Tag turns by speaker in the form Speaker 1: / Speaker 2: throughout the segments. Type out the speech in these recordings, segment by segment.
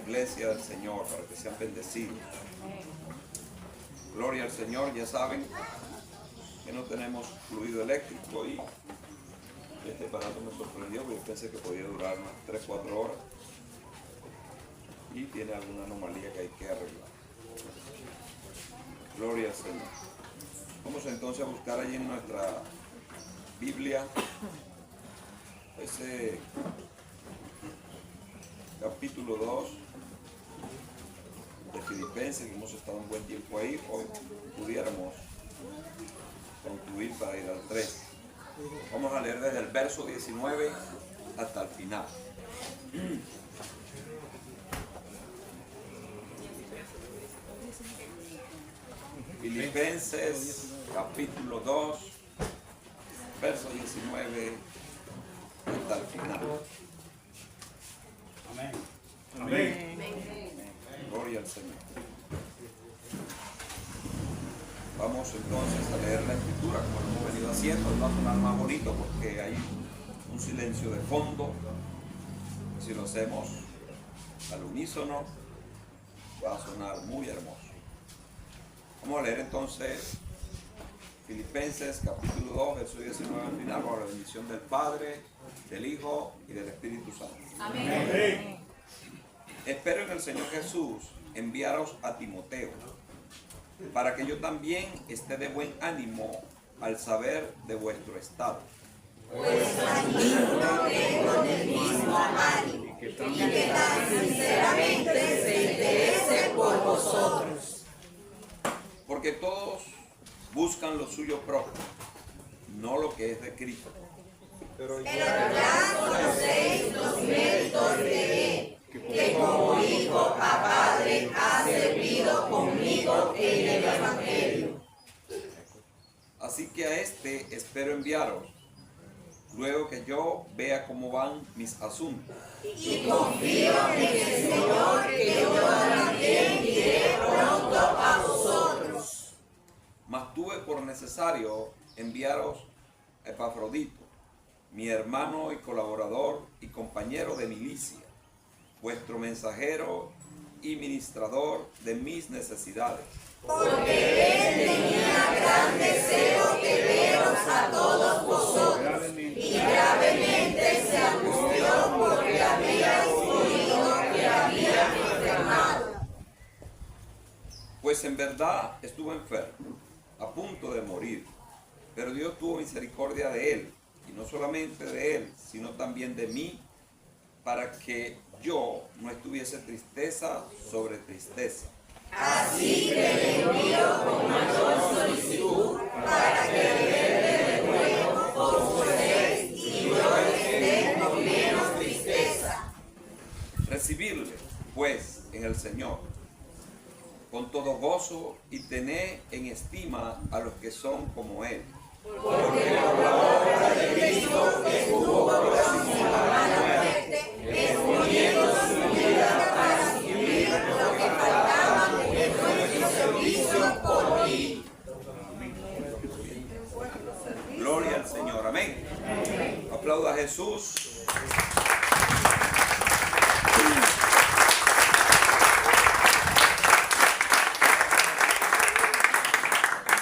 Speaker 1: iglesia del Señor para que sean bendecidos. Gloria al Señor. Ya saben que no tenemos fluido eléctrico y este aparato me sorprendió porque pensé que podía durar unas 3-4 horas y tiene alguna anomalía que hay que arreglar. Gloria al Señor. Vamos entonces a buscar allí en nuestra Biblia ese capítulo 2 de Filipenses, que hemos estado un buen tiempo ahí. Hoy pudiéramos concluir para ir al 3. Vamos a leer desde el verso 19 hasta el final. Filipenses capítulo 2, verso 19 hasta el final.
Speaker 2: Amén.
Speaker 3: Amén.
Speaker 1: Gloria al Señor. Vamos entonces a leer la escritura como lo hemos venido haciendo. Va a sonar más bonito porque hay un silencio de fondo. Si lo hacemos al unísono, va a sonar muy hermoso. Vamos a leer entonces Filipenses capítulo 2, verso 19 al final, por la bendición del Padre, del Hijo y del Espíritu Santo.
Speaker 3: Amén.
Speaker 2: Amén.
Speaker 1: Espero en el Señor Jesús enviaros a Timoteo, para que yo también esté de buen ánimo al saber de vuestro estado.
Speaker 3: Pues aquí no tengo el mismo ánimo, y que tan sinceramente se interese por vosotros.
Speaker 1: Porque todos buscan lo suyo propio, no lo que es de Cristo.
Speaker 3: Pero ya conocéis los méritos de Él, que como hijo a padre ha servido conmigo en el Evangelio.
Speaker 1: Así que a este espero enviaros, luego que yo vea cómo van mis asuntos.
Speaker 3: Y confío en el Señor que yo también iré pronto a vosotros.
Speaker 1: Mas tuve por necesario enviaros a Epafrodito, mi hermano y colaborador y compañero de milicia, vuestro mensajero y ministrador de mis necesidades.
Speaker 3: Porque Él tenía gran deseo de veros a todos vosotros, y gravemente se angustió porque habíais oído que había enfermado.
Speaker 1: Pues en verdad estuve enfermo, a punto de morir, pero Dios tuvo misericordia de él, y no solamente de él, sino también de mí, para que yo no estuviese tristeza sobre tristeza.
Speaker 3: Así que le envío con mayor solicitud para que de nuevo os gocéis y yo esté con menos tristeza.
Speaker 1: Recibirle, pues, en el Señor, con todo gozo, y tener en estima a los que son como Él.
Speaker 3: Porque por la obra de Cristo estuvo próximo a la muerte, exponiendo su vida para suplir lo que faltaba en nuestro servicio por mí.
Speaker 1: Gloria al Señor, amén. Aplauda a Jesús.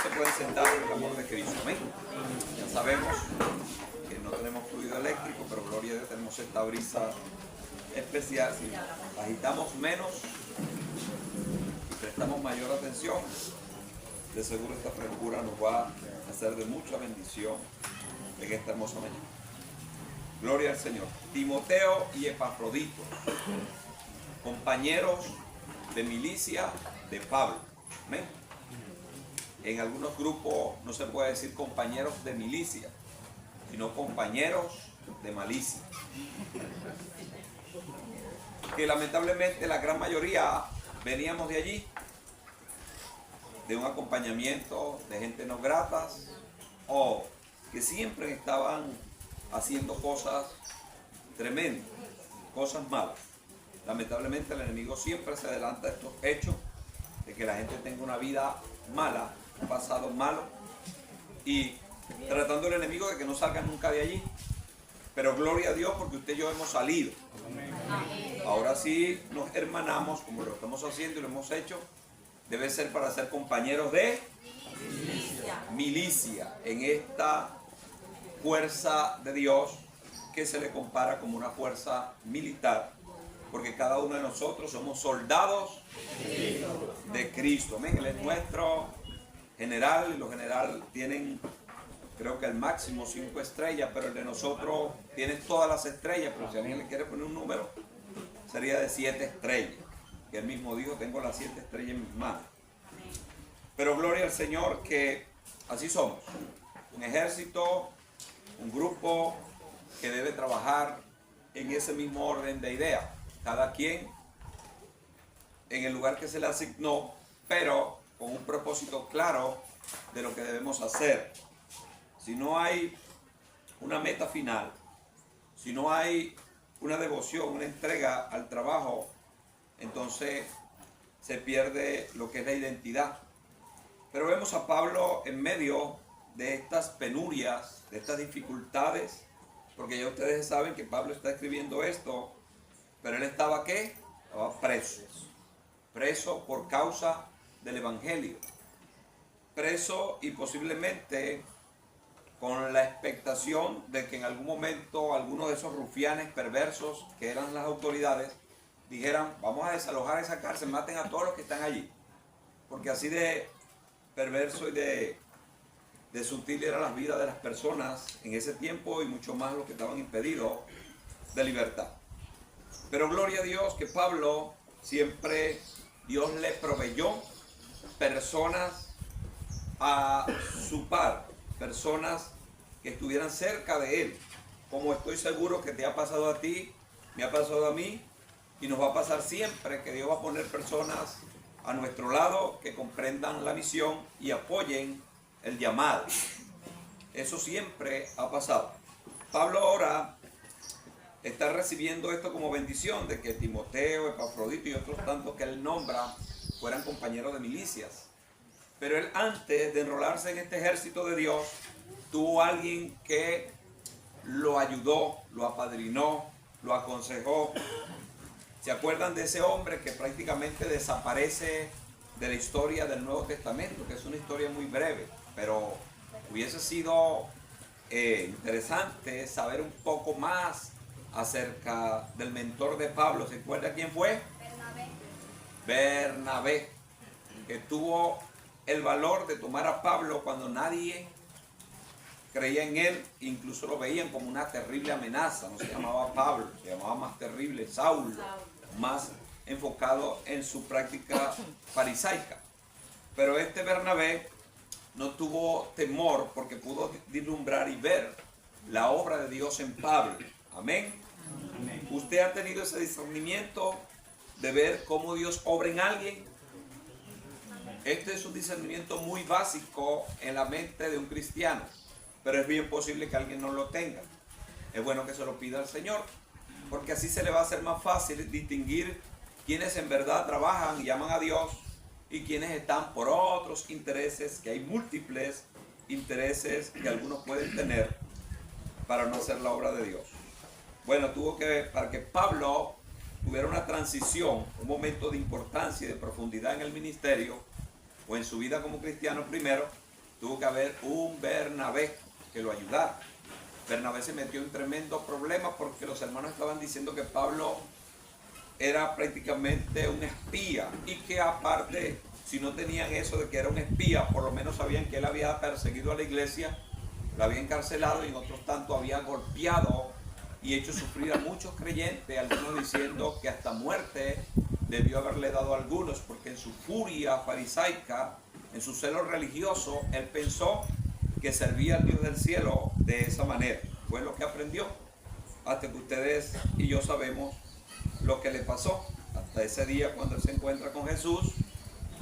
Speaker 1: Se pueden sentar en el amor de Cristo, amén. Ya sabemos que no tenemos fluido eléctrico, pero gloria a Dios, tenemos esta brisa especial. Si agitamos menos y prestamos mayor atención, de seguro esta frescura nos va a ser de mucha bendición en esta hermosa mañana. Gloria al Señor. Timoteo y Epafrodito, compañeros de milicia de Pablo. ¿Amén? En algunos grupos no se puede decir compañeros de milicia, sino compañeros de malicia. Que lamentablemente la gran mayoría veníamos de allí, de un acompañamiento de gente no gratas, o que siempre estaban haciendo cosas tremendas, cosas malas. Lamentablemente el enemigo siempre se adelanta a estos hechos de que la gente tenga una vida mala, un pasado malo, y tratando el enemigo de que no salgan nunca de allí. Pero gloria a Dios porque usted y yo hemos salido.
Speaker 3: Amén.
Speaker 1: Ahora sí nos hermanamos, como lo estamos haciendo y lo hemos hecho, debe ser para ser compañeros de milicia en esta fuerza de Dios que se le compara como una fuerza militar, porque cada uno de nosotros somos soldados de Cristo. Amén. Él es nuestro general y los generales tienen, creo que el máximo 5 estrellas, pero el de nosotros tiene todas las estrellas, pero si alguien le quiere poner un número, sería de 7 estrellas. Y él mismo dijo, tengo las 7 estrellas en mis manos. Pero gloria al Señor que así somos. Un ejército, un grupo que debe trabajar en ese mismo orden de ideas. Cada quien en el lugar que se le asignó, pero con un propósito claro de lo que debemos hacer. Si no hay una meta final, si no hay una devoción, una entrega al trabajo, entonces se pierde lo que es la identidad. Pero vemos a Pablo en medio de estas penurias, de estas dificultades, porque ya ustedes saben que Pablo está escribiendo esto, pero él estaba ¿qué? Estaba preso. Preso por causa del Evangelio. Preso y posiblemente con la expectación de que en algún momento algunos de esos rufianes perversos que eran las autoridades dijeran, vamos a desalojar esa cárcel, maten a todos los que están allí. Porque así de perverso y de sutil era la vida de las personas en ese tiempo y mucho más los que estaban impedidos de libertad. Pero gloria a Dios que Pablo siempre Dios le proveyó personas a su par, personas que estuvieran cerca de él, como estoy seguro que te ha pasado a ti, me ha pasado a mí y nos va a pasar siempre, que Dios va a poner personas a nuestro lado que comprendan la misión y apoyen el llamado. Eso siempre ha pasado. Pablo ahora está recibiendo esto como bendición de que Timoteo, Epafrodito y otros tantos que él nombra fueran compañeros de milicias. Pero él, antes de enrolarse en este ejército de Dios, tuvo alguien que lo ayudó, lo apadrinó, lo aconsejó. ¿Se acuerdan de ese hombre que prácticamente desaparece de la historia del Nuevo Testamento? Que es una historia muy breve, pero hubiese sido interesante saber un poco más acerca del mentor de Pablo. ¿Se acuerda quién fue? Bernabé, que tuvo el valor de tomar a Pablo cuando nadie creía en él, incluso lo veían como una terrible amenaza. No se llamaba Pablo, se llamaba más terrible Saulo, más enfocado en su práctica farisaica. Pero este Bernabé no tuvo temor porque pudo vislumbrar y ver la obra de Dios en Pablo. Amén. Amén. ¿Usted ha tenido ese discernimiento de ver cómo Dios obra en alguien? Este es un discernimiento muy básico en la mente de un cristiano, pero es bien posible que alguien no lo tenga. Es bueno que se lo pida al Señor, porque así se le va a hacer más fácil distinguir quienes en verdad trabajan y llaman a Dios y quienes están por otros intereses, que hay múltiples intereses que algunos pueden tener para no hacer la obra de Dios. Bueno, para que Pablo tuviera una transición, un momento de importancia y de profundidad en el ministerio o en su vida como cristiano primero, tuvo que haber un Bernabé que lo ayudara. Bernabé se metió en tremendos problemas porque los hermanos estaban diciendo que Pablo era prácticamente un espía y que aparte, si no tenían eso de que era un espía, por lo menos sabían que él había perseguido a la iglesia, la había encarcelado y en otros tanto había golpeado y hecho sufrir a muchos creyentes, algunos diciendo que hasta muerte debió haberle dado a algunos, porque en su furia farisaica, en su celo religioso, él pensó que servía al Dios del cielo de esa manera. Fue lo que aprendió, hasta que ustedes y yo sabemos lo que le pasó. Hasta ese día cuando él se encuentra con Jesús,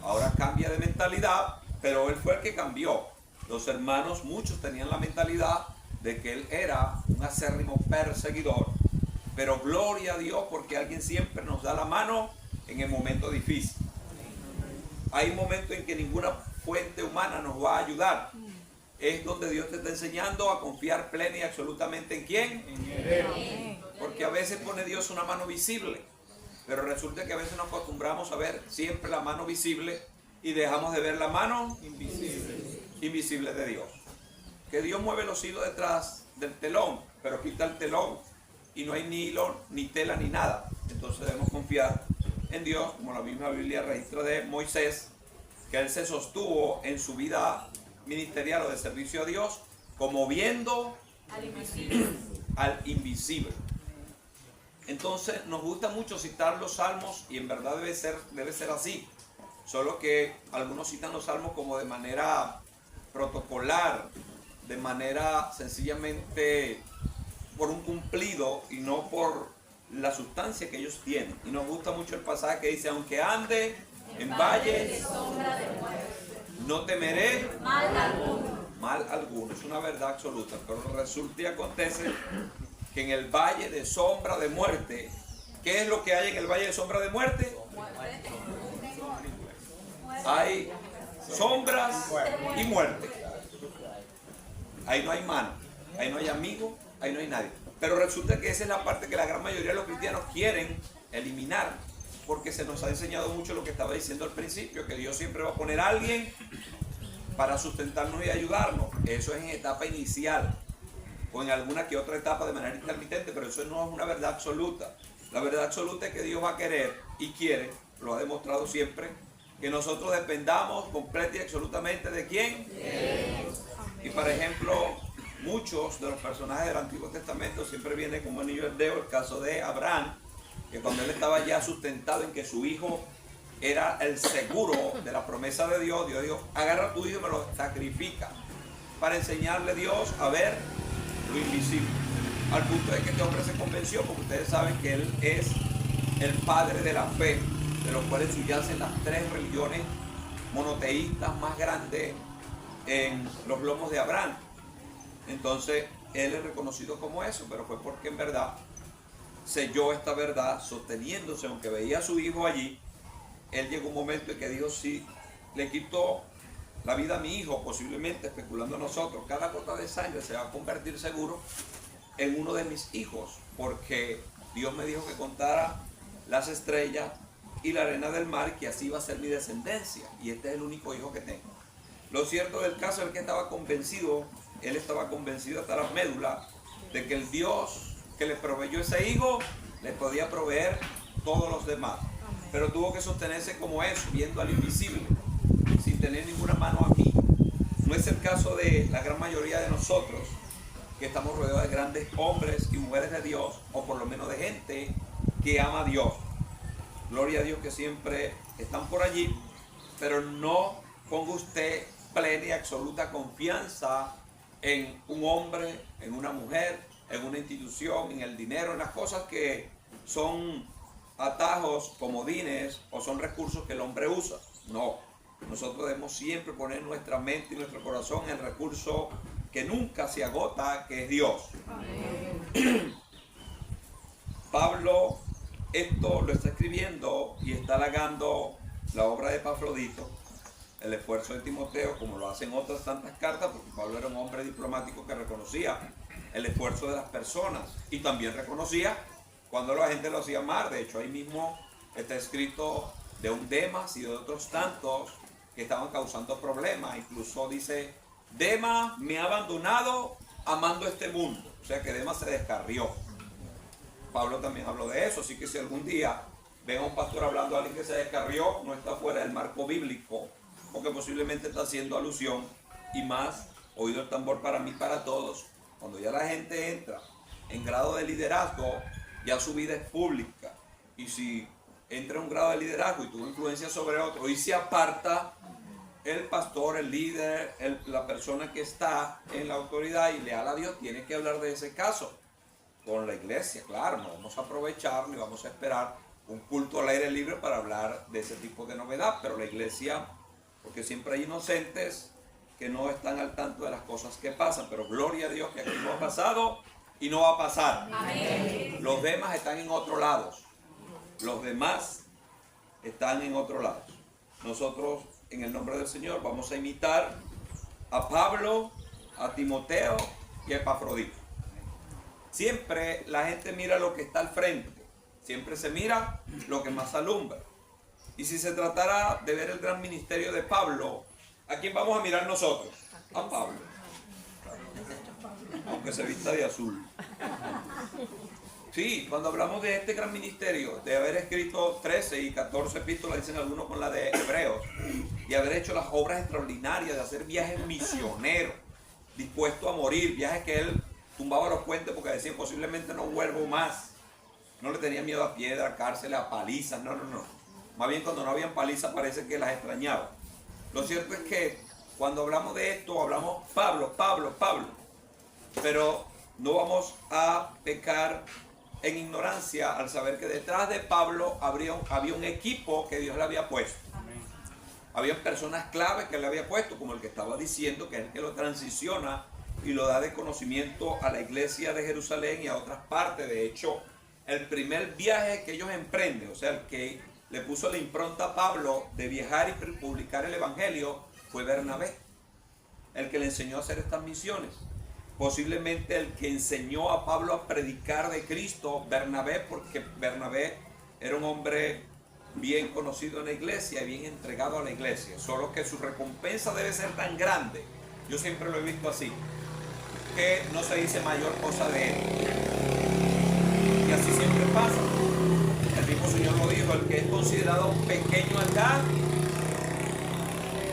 Speaker 1: ahora cambia de mentalidad, pero él fue el que cambió. Los hermanos, muchos tenían la mentalidad de que él era un acérrimo perseguidor, pero gloria a Dios porque alguien siempre nos da la mano en el momento difícil. Hay momentos en que ninguna fuente humana nos va a ayudar. Es donde Dios te está enseñando a confiar plena y absolutamente en ¿quién? En Él. Porque a veces pone Dios una mano visible, Pero resulta que a veces nos acostumbramos a ver siempre la mano visible y dejamos de ver la mano invisible de Dios. Que Dios mueve los hilos detrás del telón, pero quita el telón y no hay ni hilo, ni tela, ni nada. Entonces debemos confiar en Dios, como la misma Biblia registra de Moisés, que él se sostuvo en su vida ministerial o de servicio a Dios, como viendo al invisible. Entonces nos gusta mucho citar los salmos y en verdad debe ser así. Solo que algunos citan los salmos como de manera protocolar, de manera sencillamente por un cumplido y no por la sustancia que ellos tienen. Y nos gusta mucho el pasaje que dice: aunque ande en valle de sombra de muerte, no temeré mal alguno. Mal alguno, es una verdad absoluta. Pero resulta y acontece que en el valle de sombra de muerte, ¿qué es lo que hay en el valle de sombra de muerte? Hay sombras y muerte. Ahí no hay mano, ahí no hay amigo, ahí no hay nadie. Pero resulta que esa es la parte que la gran mayoría de los cristianos quieren eliminar, porque se nos ha enseñado mucho lo que estaba diciendo al principio, que Dios siempre va a poner a alguien para sustentarnos y ayudarnos. Eso es en etapa inicial o en alguna que otra etapa de manera intermitente, pero eso no es una verdad absoluta. La verdad absoluta es que Dios va a querer y quiere, lo ha demostrado siempre, que nosotros dependamos completa y absolutamente ¿de quién? Y por ejemplo, muchos de los personajes del Antiguo Testamento siempre viene como anillo al dedo el caso de Abraham, que cuando él estaba ya sustentado en que su hijo era el seguro de la promesa de Dios, Dios dijo: agarra a tu hijo y me lo sacrifica, para enseñarle a Dios a ver lo invisible. Al punto de que este hombre se convenció, porque ustedes saben que él es el padre de la fe, de los cuales subyacen las tres religiones monoteístas más grandes en los lomos de Abraham. Entonces él es reconocido como eso, pero fue porque en verdad selló esta verdad sosteniéndose, aunque veía a su hijo allí. Él llegó un momento en que dijo: si le quito la vida a mi hijo, posiblemente especulando nosotros, cada gota de sangre se va a convertir seguro en uno de mis hijos, porque Dios me dijo que contara las estrellas y la arena del mar, que así va a ser mi descendencia, y este es el único hijo que tengo. Lo cierto del caso es que estaba convencido, él estaba convencido hasta las médulas de que el Dios que le proveyó ese hijo le podía proveer todos los demás. Pero tuvo que sostenerse como eso, viendo al invisible, sin tener ninguna mano aquí. No es el caso de la gran mayoría de nosotros, que estamos rodeados de grandes hombres y mujeres de Dios, o por lo menos de gente que ama a Dios. Gloria a Dios que siempre están por allí, pero no ponga usted plena y absoluta confianza en un hombre, en una mujer, en una institución, en el dinero, en las cosas que son atajos, comodines o son recursos que el hombre usa. No, nosotros debemos siempre poner nuestra mente y nuestro corazón en el recurso que nunca se agota, que es Dios. Amén. Pablo esto lo está escribiendo y está halagando la obra de Epafrodito, el esfuerzo de Timoteo, como lo hacen otras tantas cartas, porque Pablo era un hombre diplomático que reconocía el esfuerzo de las personas y también reconocía cuando la gente lo hacía mal. De hecho, ahí mismo está escrito de un Demas y de otros tantos que estaban causando problemas. Incluso dice: Demas me ha abandonado amando este mundo. O sea que Demas se descarrió. Pablo también habló de eso, así que si algún día ven a un pastor hablando a alguien que se descarrió, no está fuera del marco bíblico, porque posiblemente está haciendo alusión, y más, oído el tambor para mí, para todos, cuando ya la gente entra en grado de liderazgo, ya su vida es pública, y si entra en un grado de liderazgo y tuvo influencia sobre otro y se aparta, el pastor, el líder, la persona que está en la autoridad y leal a Dios, tiene que hablar de ese caso con la iglesia. Claro, no vamos a aprovechar ni vamos a esperar un culto al aire libre para hablar de ese tipo de novedad, pero la iglesia, porque siempre hay inocentes que no están al tanto de las cosas que pasan, pero gloria a Dios que aquí no ha pasado y no va a pasar. Amén. Los demás están en otros lados. Los demás están en otros lados. Nosotros, en el nombre del Señor, vamos a imitar a Pablo, a Timoteo y a Epafrodito. Siempre la gente mira lo que está al frente, Siempre se mira lo que más alumbra. Y si se tratara de ver el gran ministerio de Pablo, ¿a quién vamos a mirar nosotros? A Pablo. Aunque se vista de azul. Sí, cuando hablamos de este gran ministerio, de haber escrito 13 y 14 epístolas, dicen algunos con la de Hebreos, y haber hecho las obras extraordinarias, de hacer viajes misioneros, dispuesto a morir, viajes que él tumbaba los puentes porque decía posiblemente no vuelvo más. No le tenía miedo a piedra, cárceles, a palizas, no. Más bien cuando no habían palizas parece que las extrañaba. Lo cierto es que cuando hablamos de esto, hablamos Pablo. Pero no vamos a pecar en ignorancia al saber que detrás de Pablo había un equipo que Dios le había puesto. Había personas clave que él le había puesto, como el que estaba diciendo, que es el que lo transiciona y lo da de conocimiento a la iglesia de Jerusalén y a otras partes. De hecho, el primer viaje que ellos emprenden, o sea, el que le puso la impronta a Pablo de viajar y publicar el evangelio, fue Bernabé, el que le enseñó a hacer estas misiones. Posiblemente el que enseñó a Pablo a predicar de Cristo, Bernabé, porque Bernabé era un hombre bien conocido en la iglesia y bien entregado a la iglesia. Solo que su recompensa debe ser tan grande, yo siempre lo he visto así, que no se dice mayor cosa de él. Y así siempre pasa. El mismo Señor lo dijo: el que es considerado pequeño acá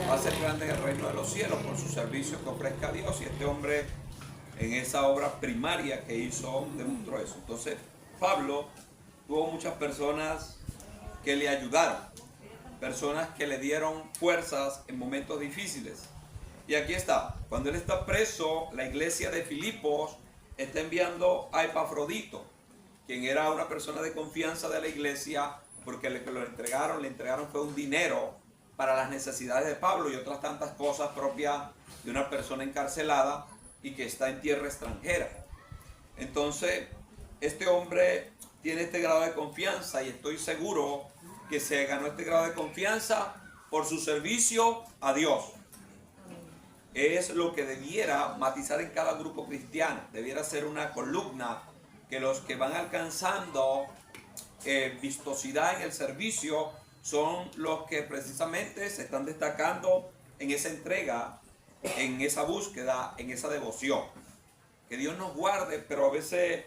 Speaker 1: va a ser grande en el reino de los cielos por su servicio que ofrezca a Dios. Y este hombre, en esa obra primaria que hizo, demostró eso. Entonces Pablo tuvo muchas personas que le ayudaron, personas que le dieron fuerzas en momentos difíciles. Y aquí está, cuando él está preso, la iglesia de Filipos está enviando a Epafrodito, quien era una persona de confianza de la iglesia, porque le entregaron fue un dinero para las necesidades de Pablo y otras tantas cosas propias de una persona encarcelada y que está en tierra extranjera. Entonces, este hombre tiene este grado de confianza y estoy seguro que se ganó este grado de confianza por su servicio a Dios. Es lo que debiera matizar en cada grupo cristiano. Debiera ser una columna que los que van alcanzando vistosidad en el servicio son los que precisamente se están destacando en esa entrega, en esa búsqueda, en esa devoción. Que Dios nos guarde, pero a veces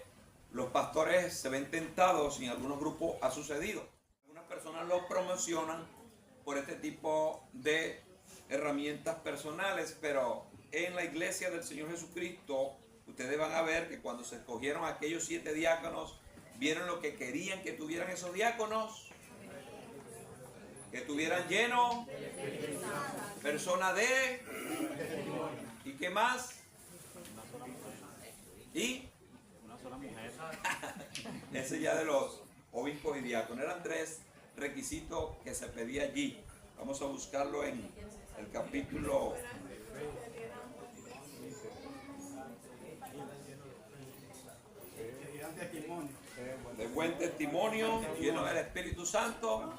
Speaker 1: los pastores se ven tentados y en algunos grupos ha sucedido. Algunas personas los promocionan por este tipo de herramientas personales, pero en la iglesia del Señor Jesucristo ustedes van a ver que cuando se escogieron aquellos 7 diáconos, vieron lo que querían que tuvieran esos diáconos, que tuvieran lleno, persona de, ¿y qué más? Y una sola mujer. Ese ya de los obispos y diáconos. Eran 3 requisitos que se pedía allí. Vamos a buscarlo en el capítulo de buen testimonio, lleno del Espíritu Santo.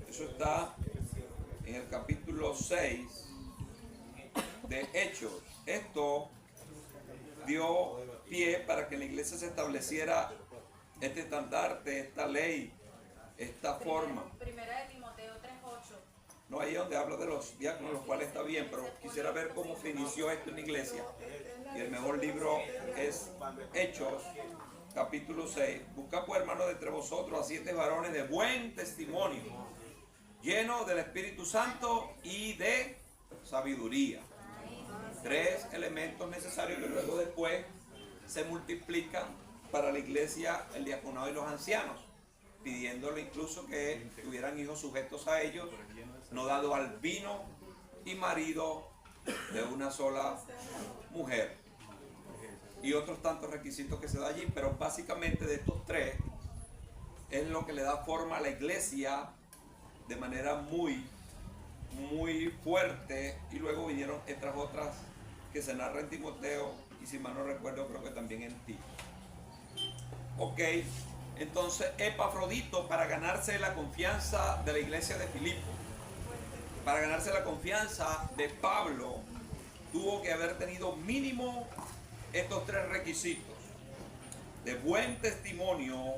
Speaker 1: Eso está en el capítulo 6 de Hechos. Esto dio pie para que en la iglesia se estableciera este estandarte, esta ley, esta forma.
Speaker 3: Primera de Timoteo 3:8.
Speaker 1: No, ahí es donde hablo de los diáconos, los cuales está bien, pero quisiera ver cómo se inició esto en la iglesia. Y el mejor libro es Hechos, capítulo 6. Busca pues, hermanos, de entre vosotros a 7 varones de buen testimonio, llenos del Espíritu Santo y de sabiduría. 3 elementos necesarios que luego después se multiplican para la iglesia, el diaconado y los ancianos, pidiéndole incluso que tuvieran hijos sujetos a ellos, no dado al vino y marido de una sola mujer, y otros tantos requisitos que se da allí. Pero básicamente de estos 3 es lo que le da forma a la iglesia de manera muy fuerte, y luego vinieron estas otras que se narra en Timoteo y, si mal no recuerdo, creo que también en Tito. Ok, entonces Epafrodito, para ganarse la confianza de la iglesia de Filipo, para ganarse la confianza de Pablo, tuvo que haber tenido mínimo estos 3 requisitos: de buen testimonio,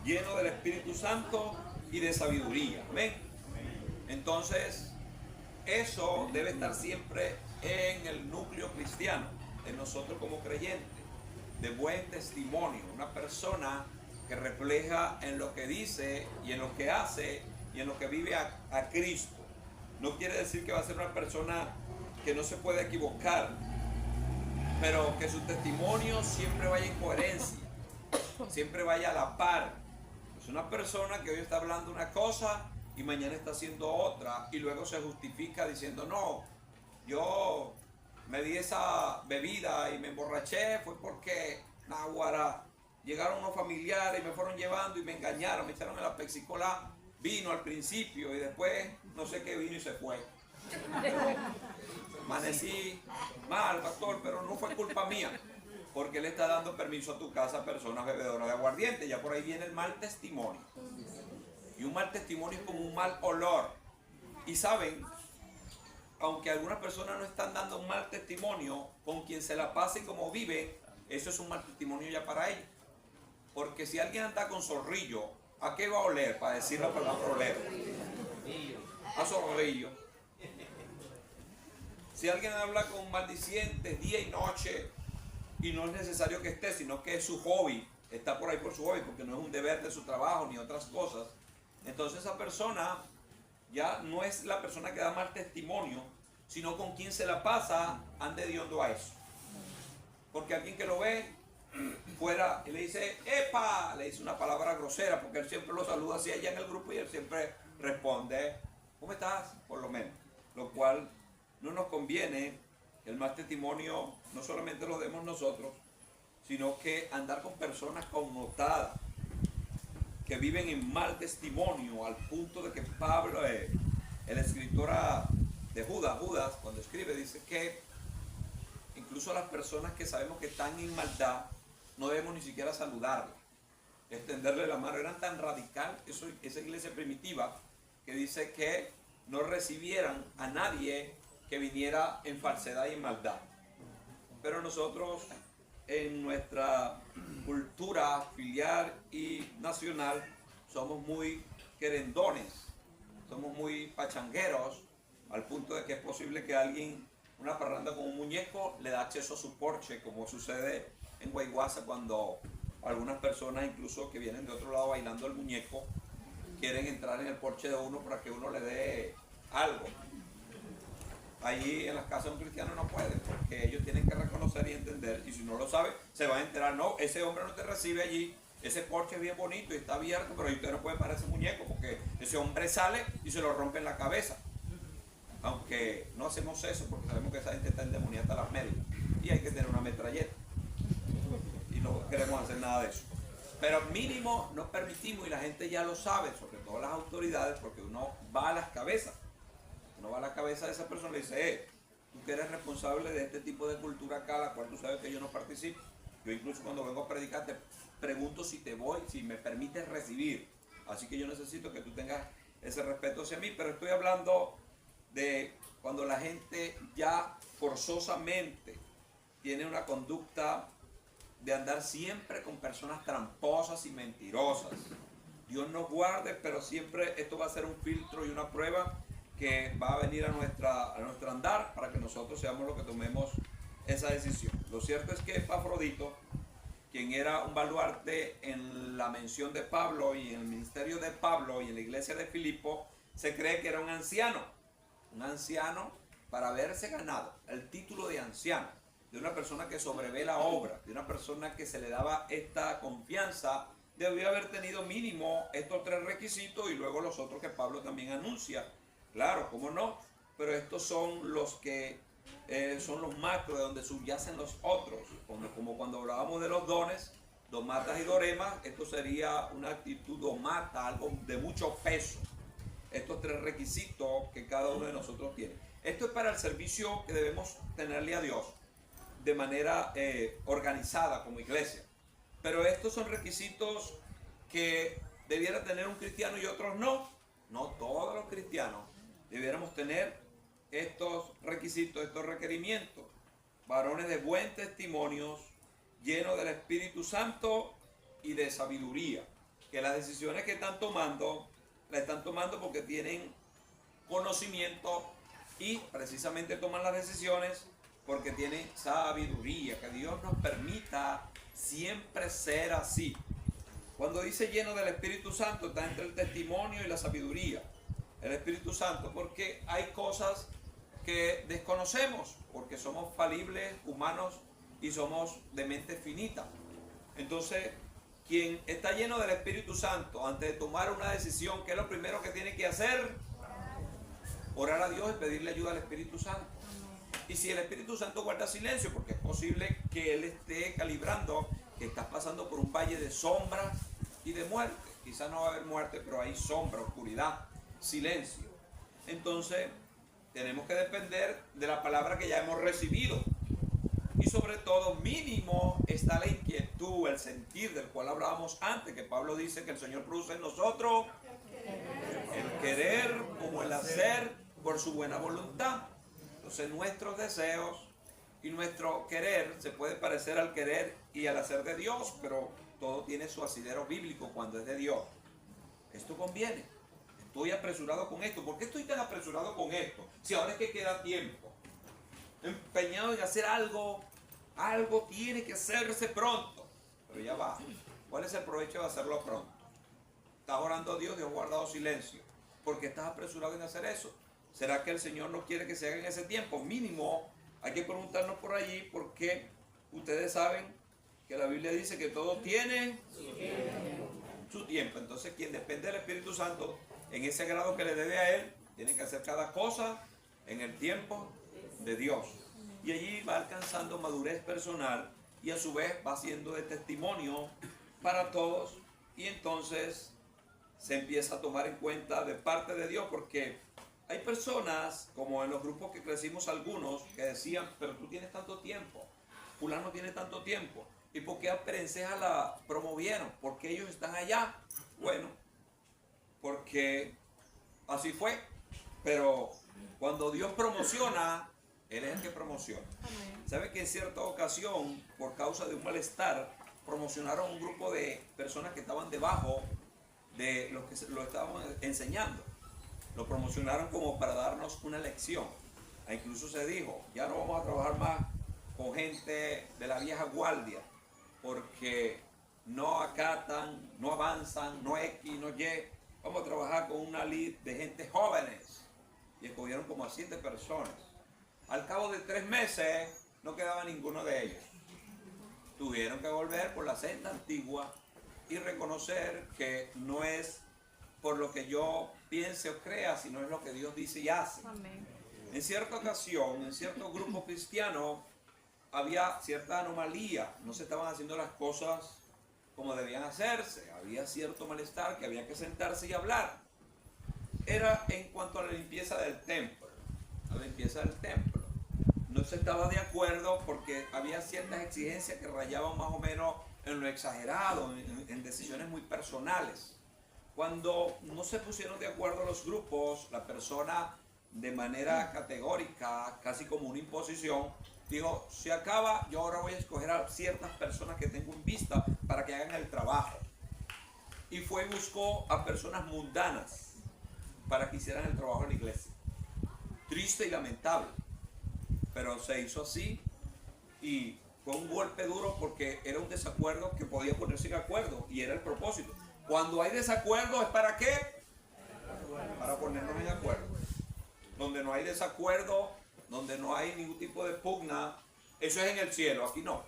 Speaker 1: lleno del Espíritu Santo y de sabiduría. Amén. Entonces, eso debe estar siempre en el núcleo cristiano, en nosotros como creyentes, de buen testimonio, una persona que refleja en lo que dice y en lo que hace y en lo que vive a Cristo. No quiere decir que va a ser una persona que no se puede equivocar, pero que su testimonio siempre vaya en coherencia, siempre vaya a la par. Es una persona que hoy está hablando una cosa y mañana está haciendo otra, y luego se justifica diciendo: no, yo me di esa bebida y me emborraché, fue porque náguara, llegaron unos familiares y me fueron llevando y me engañaron, me echaron en la Pepsi-Cola vino al principio y después no sé qué vino y se fue. Amanecí mal, pastor, pero no fue culpa mía, porque le está dando permiso a tu casa a personas bebedoras de aguardiente. Ya por ahí viene el mal testimonio. Y un mal testimonio es como un mal olor. Y saben, aunque algunas personas no están dando un mal testimonio, con quien se la pase y como vive, eso es un mal testimonio ya para ellos. Porque si alguien anda con zorrillo, ¿a qué va a oler? Para decir la palabra oler. A zorrillo. Si alguien habla con maldicientes día y noche, y no es necesario que esté, sino que es su hobby, está por ahí por su hobby, porque no es un deber de su trabajo ni otras cosas, entonces esa persona ya no es la persona que da mal testimonio, sino con quien se la pasa anda hediondo a eso. Porque alguien que lo ve fuera y le dice ¡epa!, le dice una palabra grosera, porque él siempre lo saluda así allá en el grupo y él siempre responde ¿cómo estás? Por lo menos. Lo cual no nos conviene. El mal testimonio no solamente lo demos nosotros, sino que andar con personas connotadas que viven en mal testimonio, al punto de que Pablo, el escritor de Judas, cuando escribe, dice que incluso las personas que sabemos que están en maldad, no debemos ni siquiera saludarlas, extenderle la mano. Eran tan radical esa iglesia primitiva que dice que no recibieran a nadie que viniera en falsedad y en maldad. Pero nosotros, en nuestra cultura filial y nacional, somos muy querendones, somos muy pachangueros, al punto de que es posible que alguien, una parranda con un muñeco, le da acceso a su porche, como sucede en Guayguasa, cuando algunas personas, incluso que vienen de otro lado bailando el muñeco, quieren entrar en el porche de uno para que uno le dé algo. Allí en las casas de un cristiano no pueden, porque ellos tienen que reconocer y entender, y si no lo sabe, se va a enterar: no, ese hombre no te recibe allí, ese porche es bien bonito y está abierto, pero usted no puede parar ese muñeco, porque ese hombre sale y se lo rompe en la cabeza. Aunque no hacemos eso, porque sabemos que esa gente está endemoniada hasta las medias, y hay que tener una metralleta, y no queremos hacer nada de eso. Pero mínimo no permitimos, y la gente ya lo sabe, sobre todo las autoridades, porque uno va a las cabezas. Uno va a la cabeza de esa persona y le dice: tú que eres responsable de este tipo de cultura acá, la cual tú sabes que yo no participo. Yo incluso cuando vengo a predicar te pregunto si te voy, si me permites recibir. Así que yo necesito que tú tengas ese respeto hacia mí. Pero estoy hablando de cuando la gente ya forzosamente tiene una conducta de andar siempre con personas tramposas y mentirosas. Dios nos guarde, pero siempre esto va a ser un filtro y una prueba que va a venir a nuestro andar, para que nosotros seamos los que tomemos esa decisión. Lo cierto es que Epafrodito, quien era un baluarte en la mención de Pablo y en el ministerio de Pablo y en la iglesia de Filipo, se cree que era un anciano para haberse ganado el título de anciano, de una persona que sobrevé la obra, de una persona que se le daba esta confianza. Debía haber tenido mínimo estos 3 requisitos y luego los otros que Pablo también anuncia. Claro, cómo no, pero estos son los que son los macros, de donde subyacen los otros. Como cuando hablábamos de los dones, domatas y doremas, esto sería una actitud domata, algo de mucho peso. Estos 3 requisitos que cada uno de nosotros tiene. Esto es para el servicio que debemos tenerle a Dios de manera organizada como iglesia. Pero estos son requisitos que debiera tener un cristiano y otros no. No todos los cristianos debiéramos tener estos requisitos, estos requerimientos. varones de buen testimonio, llenos del Espíritu Santo y de sabiduría. Que las decisiones que están tomando, las están tomando porque tienen conocimiento y precisamente toman las decisiones porque tienen sabiduría. Que Dios nos permita siempre ser así. Cuando dice lleno del Espíritu Santo, está entre el testimonio y la sabiduría. El Espíritu Santo, porque hay cosas que desconocemos, porque somos falibles, humanos y somos de mente finita. Entonces, quien está lleno del Espíritu Santo, antes de tomar una decisión, ¿qué es lo primero que tiene que hacer? Orar a Dios y pedirle ayuda al Espíritu Santo. Y si el Espíritu Santo guarda silencio, porque es posible que Él esté calibrando que estás pasando por un valle de sombra y de muerte. Quizás no va a haber muerte, pero hay sombra, oscuridad, silencio. Entonces, tenemos que depender de la palabra que ya hemos recibido. Y sobre todo, mínimo está la inquietud, el sentir del cual hablábamos antes, que Pablo dice que el Señor produce en nosotros el querer como el hacer por su buena voluntad. Entonces nuestros deseos y nuestro querer se puede parecer al querer y al hacer de Dios, pero todo tiene su asidero bíblico cuando es de Dios. Esto conviene. Estoy apresurado con esto. ¿Por qué estoy tan apresurado con esto? Si ahora es que queda tiempo. Empeñado en hacer algo, algo tiene que hacerse pronto. Pero ya va. ¿Cuál es el provecho de hacerlo pronto? Estás orando a Dios, Dios ha guardado silencio. ¿Por qué estás apresurado en hacer eso? ¿Será que el Señor no quiere que se haga en ese tiempo? Mínimo, hay que preguntarnos por allí, porque ustedes saben que la Biblia dice que todo tiene su tiempo. Entonces, quien depende del Espíritu Santo, en ese grado que le debe a Él, tiene que hacer cada cosa en el tiempo de Dios. Y allí va alcanzando madurez personal y a su vez va siendo de testimonio para todos. Y entonces se empieza a tomar en cuenta de parte de Dios, porque hay personas, como en los grupos que crecimos algunos, que decían, pero tú tienes tanto tiempo, fulano tiene tanto tiempo, ¿y por qué a Perenceja la promovieron? ¿Por qué ellos están allá? Bueno, porque así fue, pero cuando Dios promociona, Él es el que promociona. ¿Sabe que en cierta ocasión, por causa de un malestar, promocionaron un grupo de personas que estaban debajo de los que lo estaban enseñando? Lo promocionaron como para darnos una lección. E incluso se dijo, ya no vamos a trabajar más con gente de la vieja guardia, porque no acatan, no avanzan, no X, no Y. Vamos a trabajar con una lead de gente jóvenes. Y escogieron como a 7 personas. Al cabo de 3 meses no quedaba ninguno de ellos. Tuvieron que volver por la senda antigua y reconocer que no es por lo que yo piense o crea, sino es lo que Dios dice y hace. Amén. En cierta ocasión, en cierto grupo cristiano, había cierta anomalía. No se estaban haciendo las cosas como debían hacerse. Había cierto malestar que había que sentarse y hablar. Era en cuanto a la limpieza del templo. La limpieza del templo. No se estaba de acuerdo porque había ciertas exigencias que rayaban más o menos en lo exagerado, en decisiones muy personales. Cuando no se pusieron de acuerdo los grupos, la persona de manera categórica, casi como una imposición, dijo, se acaba, yo ahora voy a escoger a ciertas personas que tengo en vista para que hagan el trabajo. Y fue y buscó a personas mundanas para que hicieran el trabajo en la iglesia. Triste y lamentable, pero se hizo así y fue un golpe duro porque era un desacuerdo que podía ponerse en acuerdo y era el propósito. Cuando hay desacuerdo, ¿es para qué? Para ponernos en acuerdo. Donde no hay desacuerdo, donde no hay ningún tipo de pugna, eso es en el cielo, aquí no.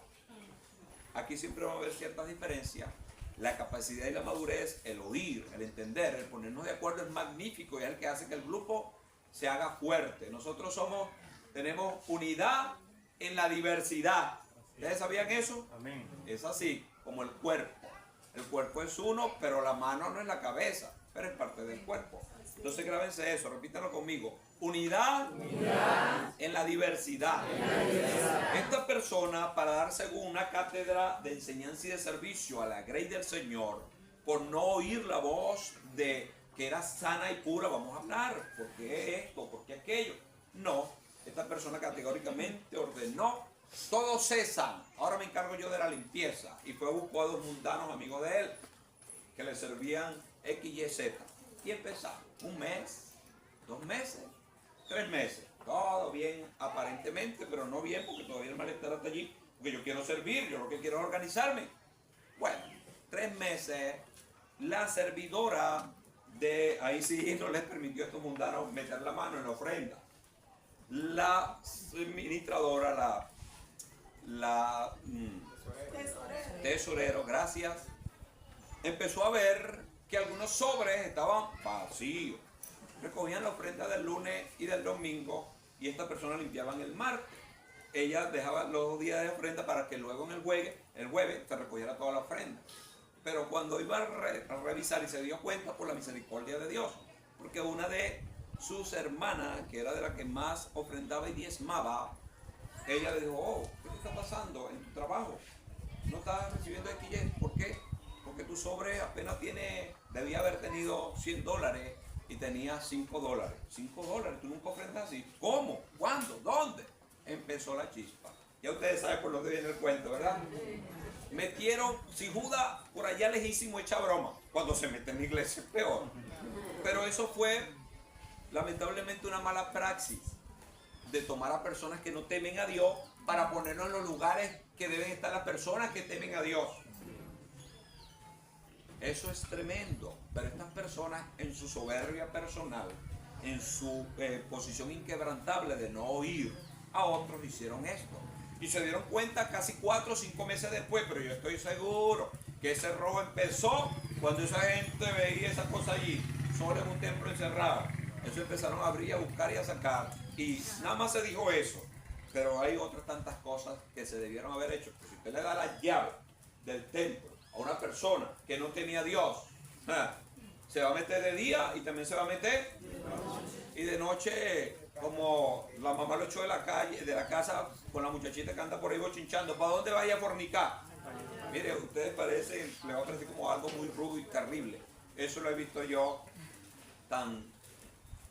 Speaker 1: Aquí siempre va a haber ciertas diferencias. La capacidad y la madurez, el oír, el entender, el ponernos de acuerdo es magnífico y es el que hace que el grupo se haga fuerte. Nosotros tenemos unidad en la diversidad. ¿Ustedes sabían eso? Amén. Es así, como el cuerpo. El cuerpo es uno, pero la mano no es la cabeza, pero es parte del cuerpo. Entonces grábense eso, repítanlo conmigo. Unidad en la diversidad. Esta persona, para dar según una cátedra de enseñanza y de servicio a la grey del Señor, por no oír la voz de que era sana y pura, vamos a hablar, ¿por qué esto? ¿Por qué aquello? No, esta persona categóricamente ordenó todos cesan, ahora me encargo yo de la limpieza. Y fue buscó a 2 mundanos amigos de él, que le servían X, Y, Z. Y empezaron, 1 mes, 2 meses, 3 meses. Todo bien aparentemente, pero no bien porque todavía el malestar está allí. Porque yo quiero servir, yo lo que quiero es organizarme. Bueno, 3 meses, la servidora de, ahí sí no les permitió a estos mundanos meter la mano en la ofrenda. La administradora, tesorero, gracias, empezó a ver que algunos sobres estaban vacíos. Recogían la ofrenda del lunes y del domingo y esta persona limpiaban el martes. Ella dejaba los 2 días de ofrenda para que luego en el jueves se recogiera toda la ofrenda. Pero cuando iba a revisar y se dio cuenta por la misericordia de Dios, porque una de sus hermanas, que era de la que más ofrendaba y diezmaba, ella le dijo, oh, ¿qué te está pasando en tu trabajo? ¿No estás recibiendo XY? ¿Por qué? Porque tu sobre apenas debía haber tenido $100 y tenía $5. $5, tú nunca ofrendas así. ¿Cómo? ¿Cuándo? ¿Dónde? Empezó la chispa. Ya ustedes saben por dónde viene el cuento, ¿verdad? Metieron, si Judas por allá lejísimo echa broma, cuando se mete en la iglesia es peor. Pero eso fue lamentablemente una mala praxis de tomar a personas que no temen a Dios para ponerlos en los lugares que deben estar las personas que temen a Dios. Eso es tremendo, pero estas personas en su soberbia personal, en su posición inquebrantable de no oír a otros, hicieron esto. Y se dieron cuenta casi 4 o 5 meses después, pero yo estoy seguro que ese robo empezó cuando esa gente veía esa cosa allí, solo en un templo encerrado. Eso empezaron a abrir, a buscar y a sacar. Y nada más se dijo eso, pero hay otras tantas cosas que se debieron haber hecho. Porque si usted le da la llave del templo a una persona que no tenía a Dios, se va a meter de día y también se va a meter y de noche, como la mamá lo echó de la calle, de la casa con la muchachita que anda por ahí bochinchando. ¿Para dónde vaya a fornicar? Mire, ustedes parecen, le va a parecer como algo muy rudo y terrible. Eso lo he visto yo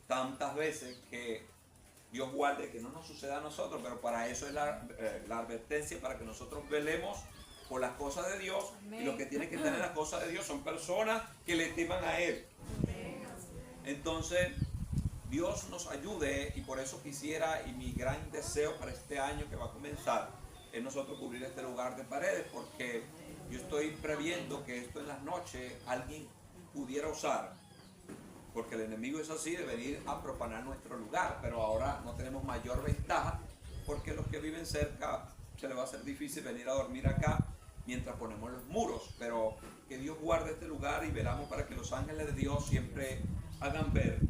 Speaker 1: tantas veces, que Dios guarde que no nos suceda a nosotros, pero para eso es la advertencia, para que nosotros velemos por las cosas de Dios. Amén. Y los que tienen que estar en las cosas de Dios son personas que le teman a Él. Amén. Entonces, Dios nos ayude, y por eso quisiera, y mi gran deseo para este año que va a comenzar, es nosotros cubrir este lugar de paredes, porque yo estoy previendo que esto en las noches alguien pudiera usar, porque el enemigo es así, de venir a profanar nuestro lugar. Pero ahora no tenemos mayor ventaja, porque los que viven cerca se les va a hacer difícil venir a dormir acá mientras ponemos los muros. Pero que Dios guarde este lugar, y velamos para que los ángeles de Dios siempre hagan ver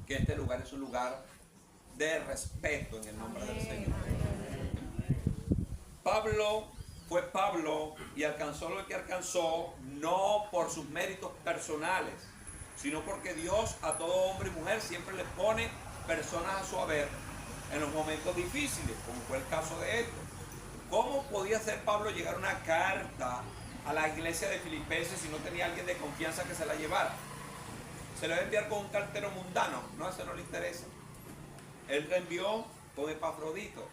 Speaker 1: que este lugar es un lugar de respeto, en el nombre del Señor. Pablo fue Pablo y alcanzó lo que alcanzó, no por sus méritos personales, sino porque Dios a todo hombre y mujer siempre le pone personas a su haber en los momentos difíciles, como fue el caso de esto. ¿Cómo podía hacer Pablo llegar una carta a la iglesia de Filipenses si no tenía alguien de confianza que se la llevara? Se le va a enviar con un cartero mundano, no, eso no le interesa. Él la envió con Epafrodito,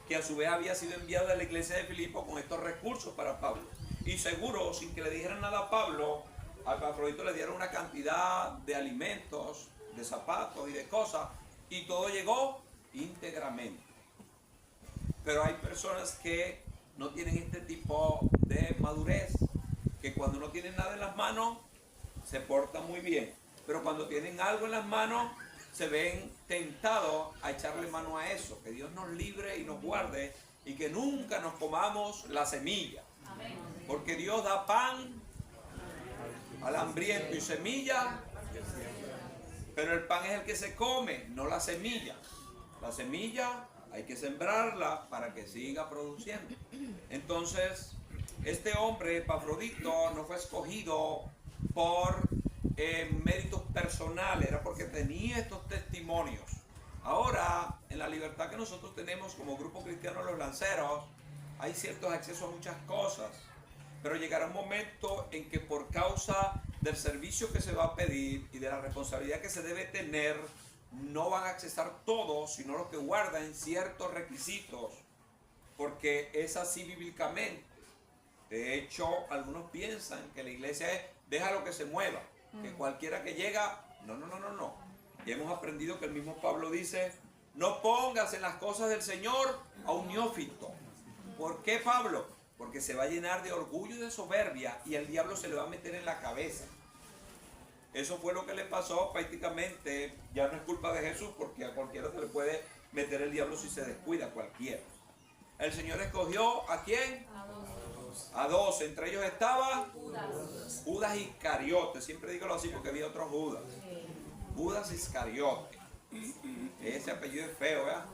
Speaker 1: que a su vez había sido enviado de la iglesia de Filipo con estos recursos para Pablo. Y seguro, sin que le dijeran nada a Pablo, a Epafrodito le dieron una cantidad de alimentos, de zapatos y de cosas, y todo llegó íntegramente. Pero hay personas que no tienen este tipo de madurez, que cuando no tienen nada en las manos se portan muy bien, pero cuando tienen algo en las manos se ven tentados a echarle mano a eso. Que Dios nos libre y nos guarde, y que nunca nos comamos la semilla. Amén. Porque Dios da pan al hambriento y semilla, pero el pan es el que se come, no la semilla. La semilla hay que sembrarla para que siga produciendo. Entonces, este hombre, Epafrodito, no fue escogido por méritos personales, era porque tenía estos testimonios. Ahora, en la libertad que nosotros tenemos como Grupo Cristiano Los Lanceros, hay ciertos accesos a muchas cosas, pero llegará un momento en que, por causa del servicio que se va a pedir y de la responsabilidad que se debe tener, no van a accesar todos, sino los que guardan ciertos requisitos porque es así bíblicamente. De hecho, algunos piensan que la iglesia es, déjalo que se mueva, que cualquiera que llega, no. Y hemos aprendido que el mismo Pablo dice, no pongas en las cosas del Señor a un neófito. ¿Por qué, Pablo? Porque se va a llenar de orgullo y de soberbia y el diablo se le va a meter en la cabeza. Eso fue lo que le pasó prácticamente. Ya no es culpa de Jesús, porque a cualquiera se le puede meter el diablo si se descuida, cualquiera. El Señor escogió ¿a quién? A dos. Entre ellos estaba Judas Iscariote. Siempre digo así porque había otro Judas. Judas Iscariote. Ese apellido es feo, ¿verdad?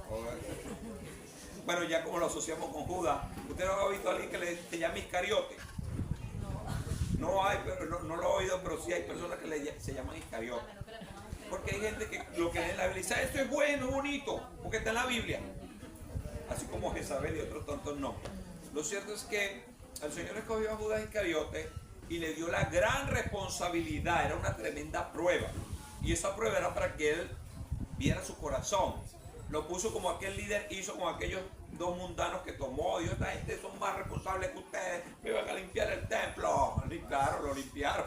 Speaker 1: Bueno, ya como lo asociamos con Judas. ¿Usted no ha visto a alguien que se llama Iscariote? No hay, pero no lo he oído, pero sí hay personas que se llaman Iscariote. Porque hay gente que lo que lee en la Biblia dice, esto es bueno, es bonito, porque está en la Biblia. Así como Jezabel y otros tontos no. Lo cierto es que el Señor escogió a Judas Iscariote y le dio la gran responsabilidad. Era una tremenda prueba. Y esa prueba era para que él viera su corazón. Lo puso como aquel líder hizo con aquellos dos mundanos que tomó. Dios, esta gente son más responsables que ustedes. Me van a limpiar el templo. Claro, lo limpiaron.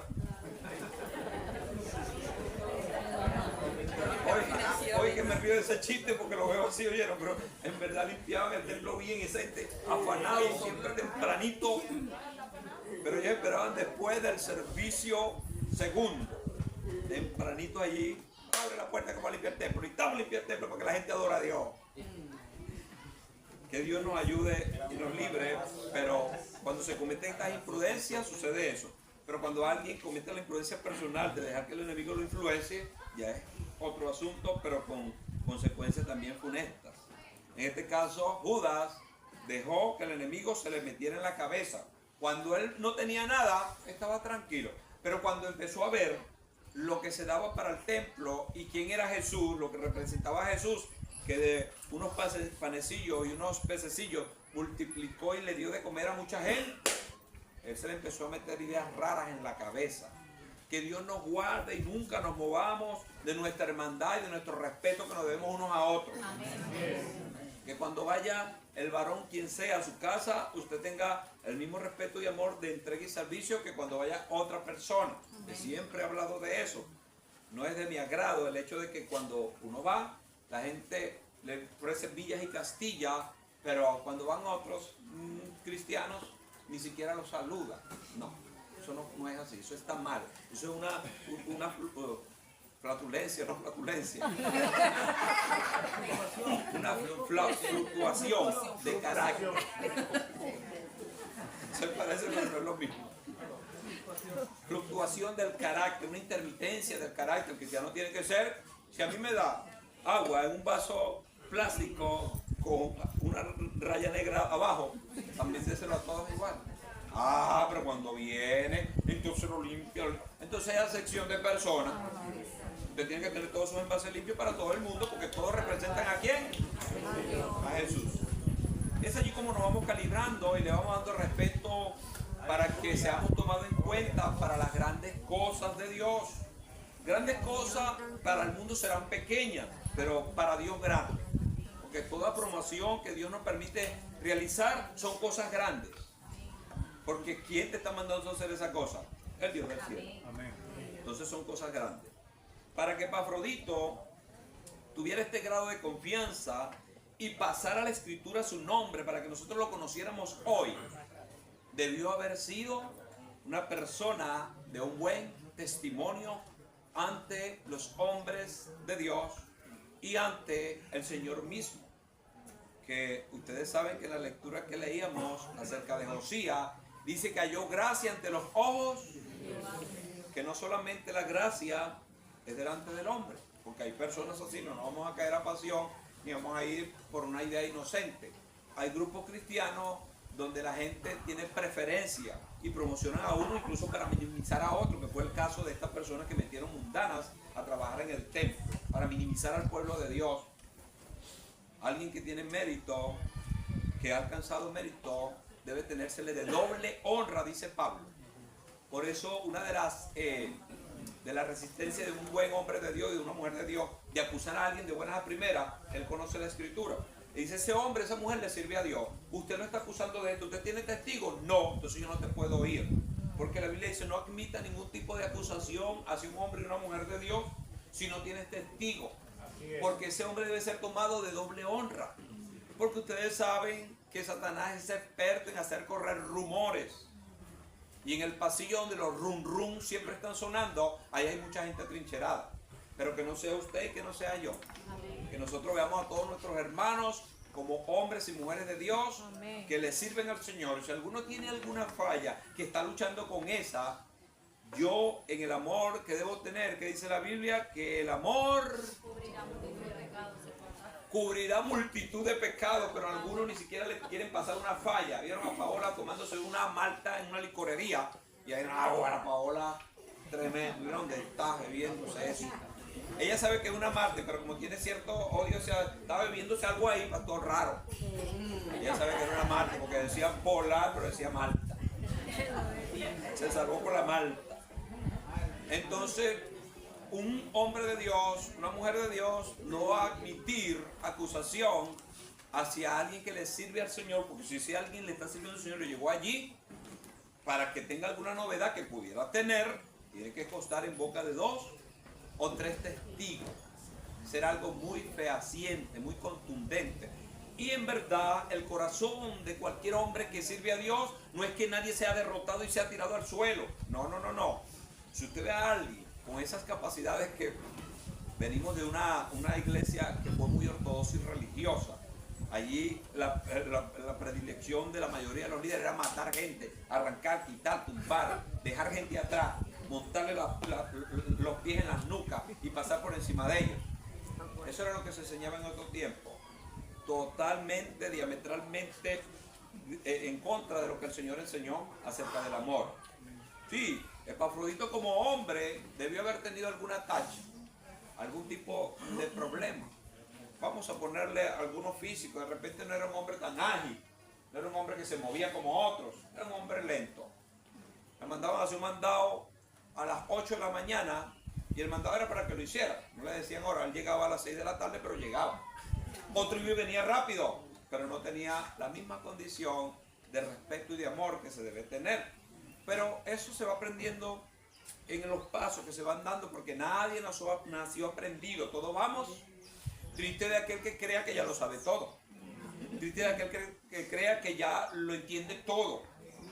Speaker 1: Hoy que me río de ese chiste porque lo veo así, oyeron, pero en verdad limpiaban el templo bien, esa gente afanado, siempre tempranito. Pero ellos esperaban después del servicio segundo. Tempranito allí, abre la puerta que va a limpiar el templo. Necesitamos limpiar el templo porque la gente adora a Dios. Que Dios nos ayude y nos libre, pero cuando se cometen estas imprudencias sucede eso. Pero cuando alguien comete la imprudencia personal de dejar que el enemigo lo influencie, ya es otro asunto, pero con consecuencias también funestas. En este caso, Judas dejó que el enemigo se le metiera en la cabeza. Cuando él no tenía nada, estaba tranquilo. Pero cuando empezó a ver lo que se daba para el templo y quién era Jesús, lo que representaba a Jesús, que de unos panecillos y unos pececillos multiplicó y le dio de comer a mucha gente, él se le empezó a meter ideas raras en la cabeza. Que Dios nos guarde y nunca nos movamos de nuestra hermandad y de nuestro respeto que nos debemos unos a otros. Amén. Que cuando vaya el varón, quien sea, a su casa, usted tenga el mismo respeto y amor de entrega y servicio que cuando vaya otra persona. Amén. Que siempre he hablado de eso. No es de mi agrado el hecho de que cuando uno va, la gente le ofrece villas y castillas, pero cuando van otros cristianos, ni siquiera los saluda. No, eso no es así, eso está mal. Eso es una flatulencia, no flatulencia. Una fluctuación de carácter. Se parece, pero no es lo mismo. Fluctuación del carácter, una intermitencia del carácter, que ya no tiene que ser. Si a mí me da agua en un vaso plástico con una raya negra abajo, también déselo a todos igual. Ah, pero cuando viene, entonces lo limpia. Entonces hay sección de personas. Usted tiene que tener todos sus envases limpios para todo el mundo, porque todos representan ¿a quién? A Jesús. Es allí como nos vamos calibrando y le vamos dando respeto para que seamos tomados en cuenta para las grandes cosas de Dios. Grandes cosas para el mundo serán pequeñas, pero para Dios grandes. Porque toda promoción que Dios nos permite realizar son cosas grandes. Porque ¿quién te está mandando a hacer esa cosa? El Dios del cielo. Amén. Entonces son cosas grandes. Para que Epafrodito tuviera este grado de confianza y pasara a la escritura su nombre para que nosotros lo conociéramos hoy, debió haber sido una persona de un buen testimonio ante los hombres de Dios y ante el Señor mismo. Que ustedes saben que en la lectura que leíamos acerca de Josías dice que halló gracia ante los ojos, que no solamente la gracia es delante del hombre, porque hay personas así, no nos vamos a caer a pasión ni vamos a ir por una idea inocente. Hay grupos cristianos donde la gente tiene preferencia y promocionan a uno incluso para minimizar a otro, que fue el caso de estas personas que metieron mundanas a trabajar en el templo, para minimizar al pueblo de Dios. Alguien que tiene mérito, que ha alcanzado mérito, debe tenérsele de doble honra, dice Pablo. Por eso una de la resistencia de un buen hombre de Dios y de una mujer de Dios, de acusar a alguien de buenas a primeras, él conoce la escritura. Y dice, ese hombre, esa mujer le sirve a Dios. Usted no está acusando de esto. ¿Usted tiene testigos? No, entonces yo no te puedo oír. Porque la Biblia dice, no admita ningún tipo de acusación hacia un hombre y una mujer de Dios si no tienes testigos. Porque ese hombre debe ser tomado de doble honra. Porque ustedes saben que Satanás es experto en hacer correr rumores. Y en el pasillo donde los rum rum siempre están sonando, ahí hay mucha gente trincherada. Pero que no sea usted y que no sea yo. Amén. Que nosotros veamos a todos nuestros hermanos como hombres y mujeres de Dios. Amén. Que le sirven al Señor. Si alguno tiene alguna falla, que está luchando con esa, yo en el amor que debo tener, que dice la Biblia, que el amor cubrirá multitud de pecados, pero algunos ni siquiera le quieren pasar una falla. Vieron a Paola tomándose una malta en una licorería y ahí la Paola tremendo, vieron de está bebiéndose eso. Ella sabe que es una malta, pero como tiene cierto odio, está bebiéndose algo ahí, pastor, raro. Ella sabe que era una malta, porque decía polar, pero decía malta. Se salvó por la malta. Entonces, un hombre de Dios, una mujer de Dios, no va a admitir acusación hacia alguien que le sirve al Señor, porque si alguien le está sirviendo al Señor y llegó allí para que tenga alguna novedad que pudiera tener, tiene que constar en boca de 2 o 3 testigos. Ser algo muy fehaciente, muy contundente. Y en verdad, el corazón de cualquier hombre que sirve a Dios no es que nadie sea derrotado y sea tirado al suelo. No, no, no, no. Si usted ve a alguien con esas capacidades, que venimos de una iglesia que fue muy ortodoxa y religiosa. Allí la predilección de la mayoría de los líderes era matar gente, arrancar, quitar, tumbar, dejar gente atrás, montarle los pies en las nucas y pasar por encima de ellos. Eso era lo que se enseñaba en otro tiempo. Totalmente, diametralmente en contra de lo que el Señor enseñó acerca del amor. Sí, Epafrodito como hombre debió haber tenido alguna tacha, algún tipo de problema. Vamos a ponerle algunos físicos. De repente no era un hombre tan ágil, no era un hombre que se movía como otros, era un hombre lento. Le mandaban a hacer un mandado a las 8 de la mañana y el mandado era para que lo hiciera. No le decían hora, él llegaba a las 6 de la tarde, pero llegaba. Otro venía rápido, pero no tenía la misma condición de respeto y de amor que se debe tener. Pero eso se va aprendiendo en los pasos que se van dando, porque nadie nació aprendido. Todos vamos. Triste de aquel que crea que ya lo sabe todo. Triste de aquel que crea que ya lo entiende todo.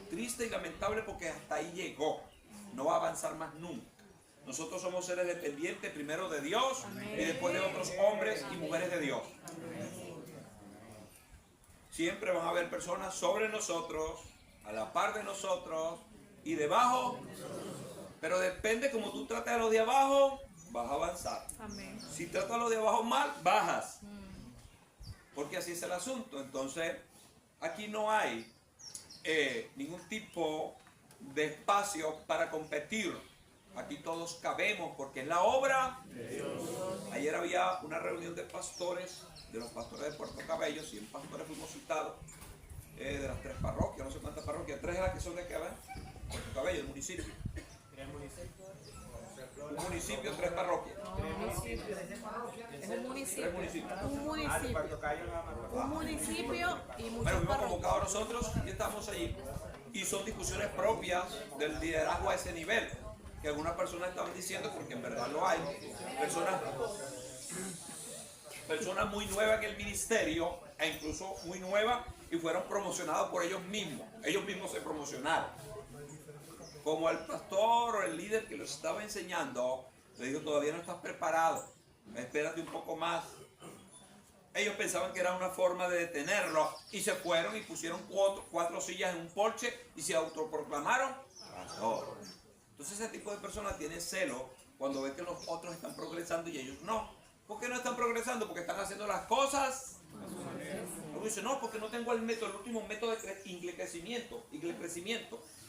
Speaker 1: Triste y lamentable, porque hasta ahí llegó. No va a avanzar más nunca. Nosotros somos seres dependientes primero de Dios. Amén. Y después de otros hombres y mujeres de Dios. Amén. Siempre van a haber personas sobre nosotros, a la par de nosotros y debajo. Pero depende como tú trates a los de abajo, vas a avanzar. Amén. Si tratas a los de abajo mal, bajas. Porque así es el asunto. Entonces, aquí no hay ningún tipo de espacio para competir. Aquí todos cabemos porque es la obra de Dios. Ayer había una reunión de pastores, de los pastores de Puerto Cabello. 100 pastores fuimos citados, de las 3 parroquias, no sé cuántas parroquias. 3 de las que son de qué, ¿verdad? Puerto Cabello, el municipio. Un municipio, 3 parroquias.
Speaker 2: Es un municipio.
Speaker 1: 3 municipios.
Speaker 2: Un municipio y muchas
Speaker 1: Bueno, fuimos
Speaker 2: parroquias.
Speaker 1: convocados nosotros y estamos allí. Y son discusiones propias del liderazgo a ese nivel, que algunas personas estaban diciendo, porque en verdad lo hay. Personas muy nuevas en el ministerio, e incluso muy nuevas, y fueron promocionados por ellos mismos. Ellos mismos se promocionaron. Como el pastor o el líder que los estaba enseñando, le dijo, todavía no estás preparado, espérate un poco más. Ellos pensaban que era una forma de detenerlo y se fueron y pusieron 4 sillas en un porche y se autoproclamaron pastor. Entonces ese tipo de personas tiene celo cuando ve que los otros están progresando y ellos no. ¿Por qué no están progresando? Porque están haciendo las cosas. Luego dice, no, porque no tengo el último método de crecimiento,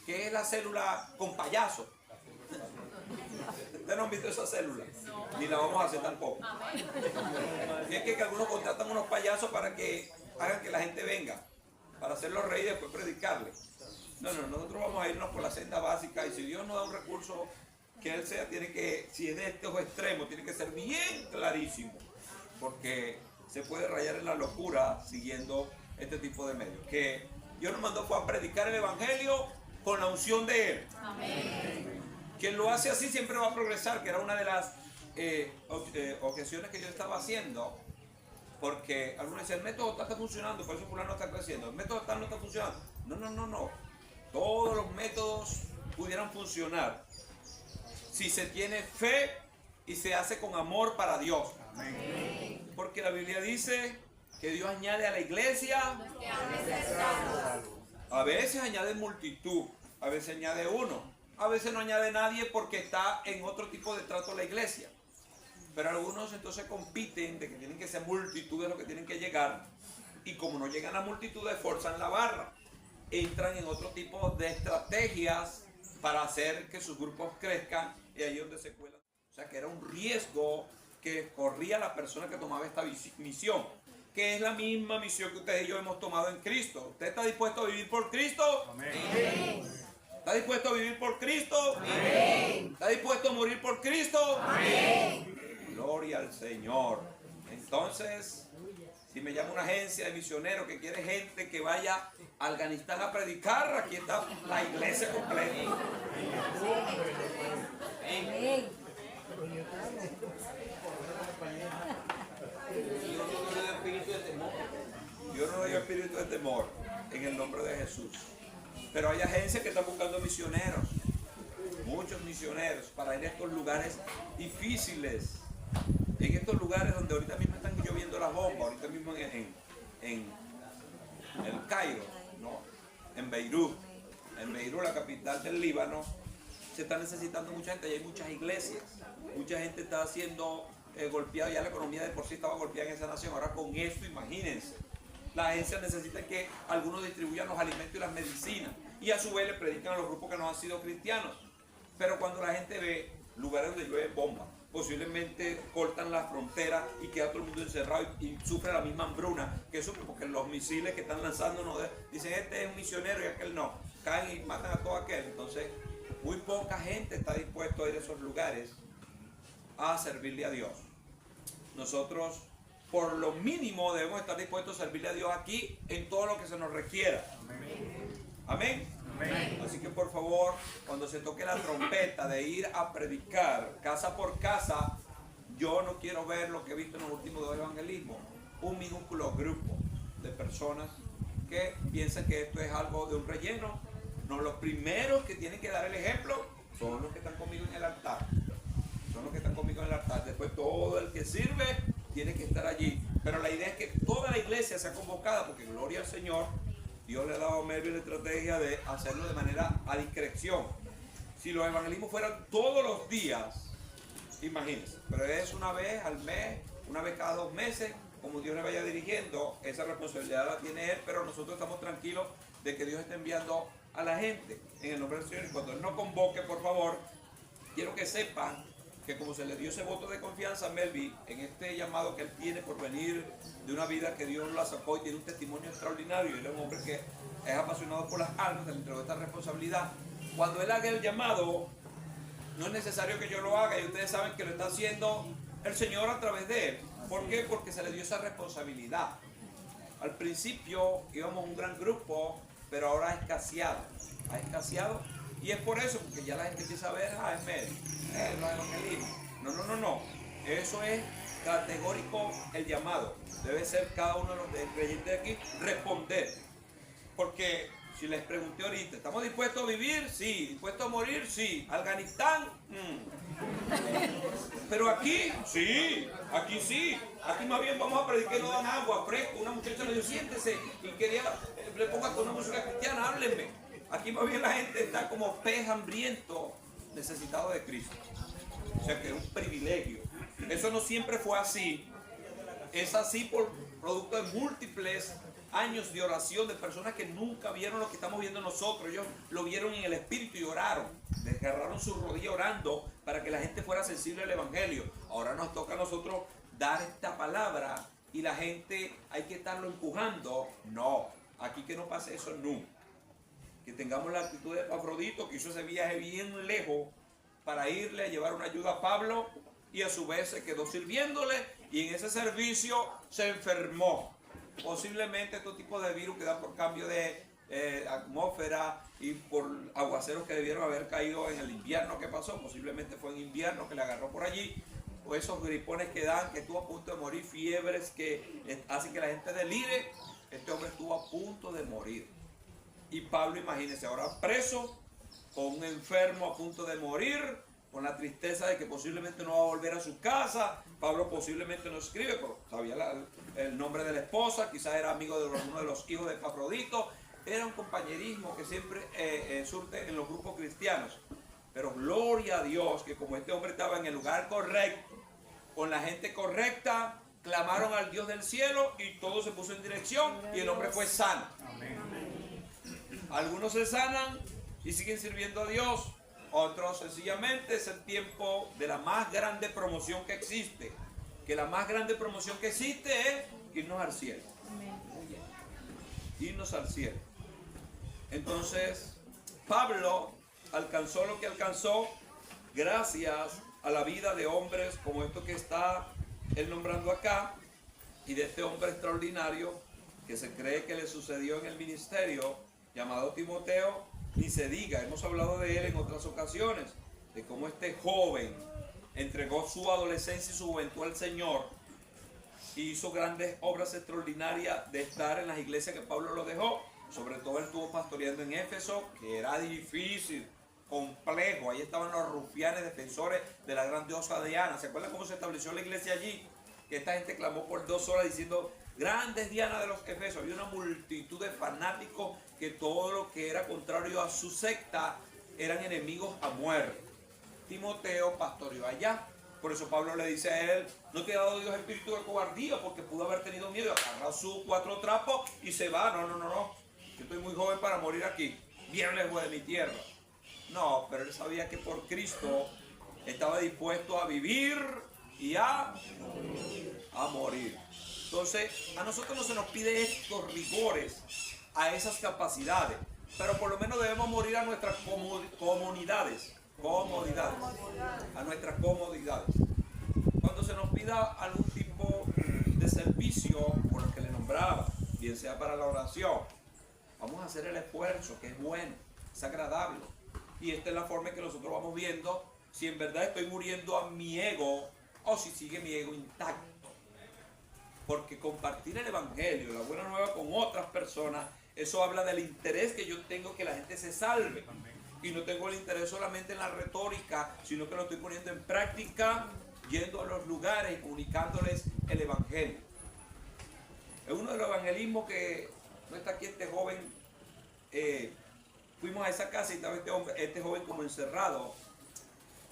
Speaker 1: que es la célula con payaso. ¿Ustedes no han visto esa célula? Ni la vamos a hacer tampoco. Y es que algunos contratan unos payasos para que hagan que la gente venga, para hacerlos reír y después predicarles. No, nosotros vamos a irnos por la senda básica, y si Dios nos da un recurso que Él sea, tiene que, si es de estos extremos, tiene que ser bien clarísimo. Porque se puede rayar en la locura siguiendo este tipo de medios. Que Dios nos mandó fue a predicar el evangelio con la unción de Él.
Speaker 2: Amén.
Speaker 1: Quien lo hace así siempre va a progresar, que era una de las objeciones que yo estaba haciendo. Porque algunos decían, el método está funcionando, por eso fulano no está creciendo. El método no está funcionando. No. Todos los métodos pudieran funcionar si se tiene fe y se hace con amor para Dios. Amén. Porque la Biblia dice que Dios añade a la iglesia. A veces añade multitud, a veces añade uno, a veces no añade nadie porque está en otro tipo de trato la iglesia. Pero algunos entonces compiten de que tienen que ser multitudes los que tienen que llegar, y como no llegan a multitudes forzan la barra, entran en otro tipo de estrategias para hacer que sus grupos crezcan, y ahí es donde se cuelan. O sea que era un riesgo que corría la persona que tomaba esta misión, que es la misma misión que ustedes y yo hemos tomado en Cristo. ¿Usted está dispuesto a vivir por Cristo? Amén. ¿Está dispuesto a vivir por Cristo? Amén. ¿Está dispuesto a morir por Cristo? Amén. Gloria al Señor. Entonces, si me llama una agencia de misioneros que quiere gente que vaya a Afganistán a predicar, aquí está la iglesia completa. Amén. Dios no le dio espíritu de temor en el nombre de Jesús. Pero hay agencias que están buscando misioneros, muchos misioneros, para ir a estos lugares difíciles, en estos lugares donde ahorita mismo están lloviendo las bombas, ahorita mismo en el Cairo, no, en Beirut, la capital del Líbano, se está necesitando mucha gente, y hay muchas iglesias, mucha gente está siendo golpeada, ya la economía de por sí estaba golpeada en esa nación, ahora con esto imagínense. Las agencias necesitan que algunos distribuyan los alimentos y las medicinas, y a su vez le predican a los grupos que no han sido cristianos. Pero cuando la gente ve lugares donde llueven bombas, posiblemente cortan la frontera y queda todo el mundo encerrado y sufre la misma hambruna que sufre, porque los misiles que están lanzando dicen este es un misionero y aquel no, caen y matan a todo aquel. Entonces muy poca gente está dispuesta a ir a esos lugares a servirle a Dios. Nosotros por lo mínimo debemos estar dispuestos a servirle a Dios aquí en todo lo que se nos requiera. Amén. Amén. Así que por favor, cuando se toque la trompeta de ir a predicar casa por casa, yo no quiero ver lo que he visto en los últimos dos evangelismos, un minúsculo grupo de personas que piensan que esto es algo de un relleno. No, los primeros que tienen que dar el ejemplo son los que están conmigo en el altar. Son los que están conmigo en el altar. Después todo el que sirve tiene que estar allí. Pero la idea es que toda la iglesia sea convocada, porque gloria al Señor, Dios le ha dado a Melvin la estrategia de hacerlo de manera a discreción. Si los evangelismos fueran todos los días, imagínense, pero es una vez al mes, una vez cada 2 meses, como Dios le vaya dirigiendo, esa responsabilidad la tiene Él, pero nosotros estamos tranquilos de que Dios está enviando a la gente en el nombre del Señor. Y cuando Él nos convoque, por favor, quiero que sepan que como se le dio ese voto de confianza a Melvin en este llamado que él tiene por venir de una vida que Dios la sacó y tiene un testimonio extraordinario, y él es un hombre que es apasionado por las almas, dentro de esta responsabilidad, cuando él haga el llamado, no es necesario que yo lo haga, y ustedes saben que lo está haciendo el Señor a través de él. ¿Por qué? Porque se le dio esa responsabilidad. Al principio íbamos un gran grupo, pero ahora ha escaseado, y es por eso, porque ya la gente empieza a ver, es Melvin, los evangelismos. No. Eso es categórico el llamado. Debe ser cada uno de los creyentes de aquí responder. Porque si les pregunté ahorita, ¿estamos dispuestos a vivir? Sí. ¿Dispuestos a morir? Sí. ¿Afganistán? Pero aquí, sí. Aquí sí. Aquí más bien vamos a predicar, no dan agua, fresco. Una muchacha le dijo, siéntese. Y quería, le ponga con una música cristiana, háblenme. Aquí más bien la gente está como pez hambriento, necesitado de Cristo. O sea que es un privilegio. Eso no siempre fue así. Es así por producto de múltiples años de oración de personas que nunca vieron lo que estamos viendo nosotros. Ellos lo vieron en el Espíritu y oraron. Desgarraron su rodilla orando para que la gente fuera sensible al Evangelio. Ahora nos toca a nosotros dar esta palabra y la gente hay que estarlo empujando. No, aquí que no pase eso nunca. Que tengamos la actitud de Epafrodito, que hizo ese viaje bien lejos para irle a llevar una ayuda a Pablo, y a su vez se quedó sirviéndole y en ese servicio se enfermó. Posiblemente estos tipos de virus que dan por cambio de atmósfera y por aguaceros que debieron haber caído en el invierno que pasó, posiblemente fue en invierno que le agarró por allí, o esos gripones que dan, que estuvo a punto de morir, fiebres que hacen que la gente delire. Este hombre estuvo a punto de morir. Y Pablo, imagínense, ahora preso, con un enfermo a punto de morir, con la tristeza de que posiblemente no va a volver a su casa. Pablo posiblemente no escribe, pero sabía el nombre de la esposa, quizás era amigo de uno de los hijos de Epafrodito. Era un compañerismo que siempre surte en los grupos cristianos. Pero gloria a Dios que como este hombre estaba en el lugar correcto, con la gente correcta, clamaron al Dios del cielo y todo se puso en dirección y el hombre fue sano. Amén. Algunos se sanan y siguen sirviendo a Dios. Otros sencillamente es el tiempo de la más grande promoción que existe. Que la más grande promoción que existe es irnos al cielo. Irnos al cielo. Entonces, Pablo alcanzó lo que alcanzó gracias a la vida de hombres como esto que está él nombrando acá, y de este hombre extraordinario que se cree que le sucedió en el ministerio, llamado Timoteo. Ni se diga, hemos hablado de él en otras ocasiones, de cómo este joven entregó su adolescencia y su juventud al Señor y hizo grandes obras extraordinarias de estar en las iglesias que Pablo lo dejó. Sobre todo él estuvo pastoreando en Éfeso, que era difícil, complejo. Ahí estaban los rufianes defensores de la gran diosa Diana. ¿Se acuerdan cómo se estableció la iglesia allí? Que esta gente clamó por 2 horas diciendo: grandes Diana de los Efesios. Había una multitud de fanáticos que todo lo que era contrario a su secta eran enemigos a muerte. Timoteo pastoreó allá. Por eso Pablo le dice a él: no te ha dado Dios espíritu de cobardía, porque pudo haber tenido miedo, agarra sus 4 trapos y se va. No. Yo estoy muy joven para morir aquí, bien lejos de mi tierra. No, pero él sabía que por Cristo estaba dispuesto a vivir y a morir. Entonces, a nosotros no se nos pide estos rigores, a esas capacidades, pero por lo menos debemos morir a nuestras comodidades, a nuestras comodidades. Cuando se nos pida algún tipo de servicio, por lo que le nombraba, bien sea para la oración, vamos a hacer el esfuerzo, que es bueno, es agradable. Y esta es la forma en que nosotros vamos viendo si en verdad estoy muriendo a mi ego o si sigue mi ego intacto. Porque compartir el evangelio, la buena nueva con otras personas, eso habla del interés que yo tengo que la gente se salve. Y no tengo el interés solamente en la retórica, sino que lo estoy poniendo en práctica, yendo a los lugares y comunicándoles el evangelio. Es uno de los evangelismos que no está aquí este joven. Fuimos a esa casa y estaba este joven como encerrado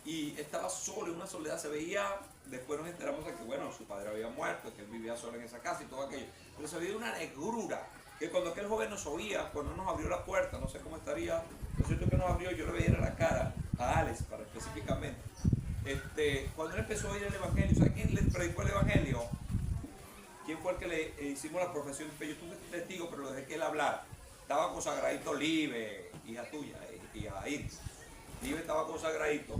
Speaker 1: y estaba solo, en una soledad. Se veía, después nos enteramos de que bueno, su padre había muerto, que él vivía solo en esa casa y todo aquello, pero se veía una negrura que cuando aquel joven nos oía, cuando nos abrió la puerta, no sé cómo estaría, lo cierto que nos abrió, yo le veía la cara a Alex para específicamente. Cuando él empezó a oír el evangelio, ¿sabe quién le predicó el evangelio? ¿Quién fue el que le hicimos la profesión? Yo estuve testigo, pero lo dejé que él hablara. Estaba consagradito Live, hija tuya, hija Iris. Live estaba consagradito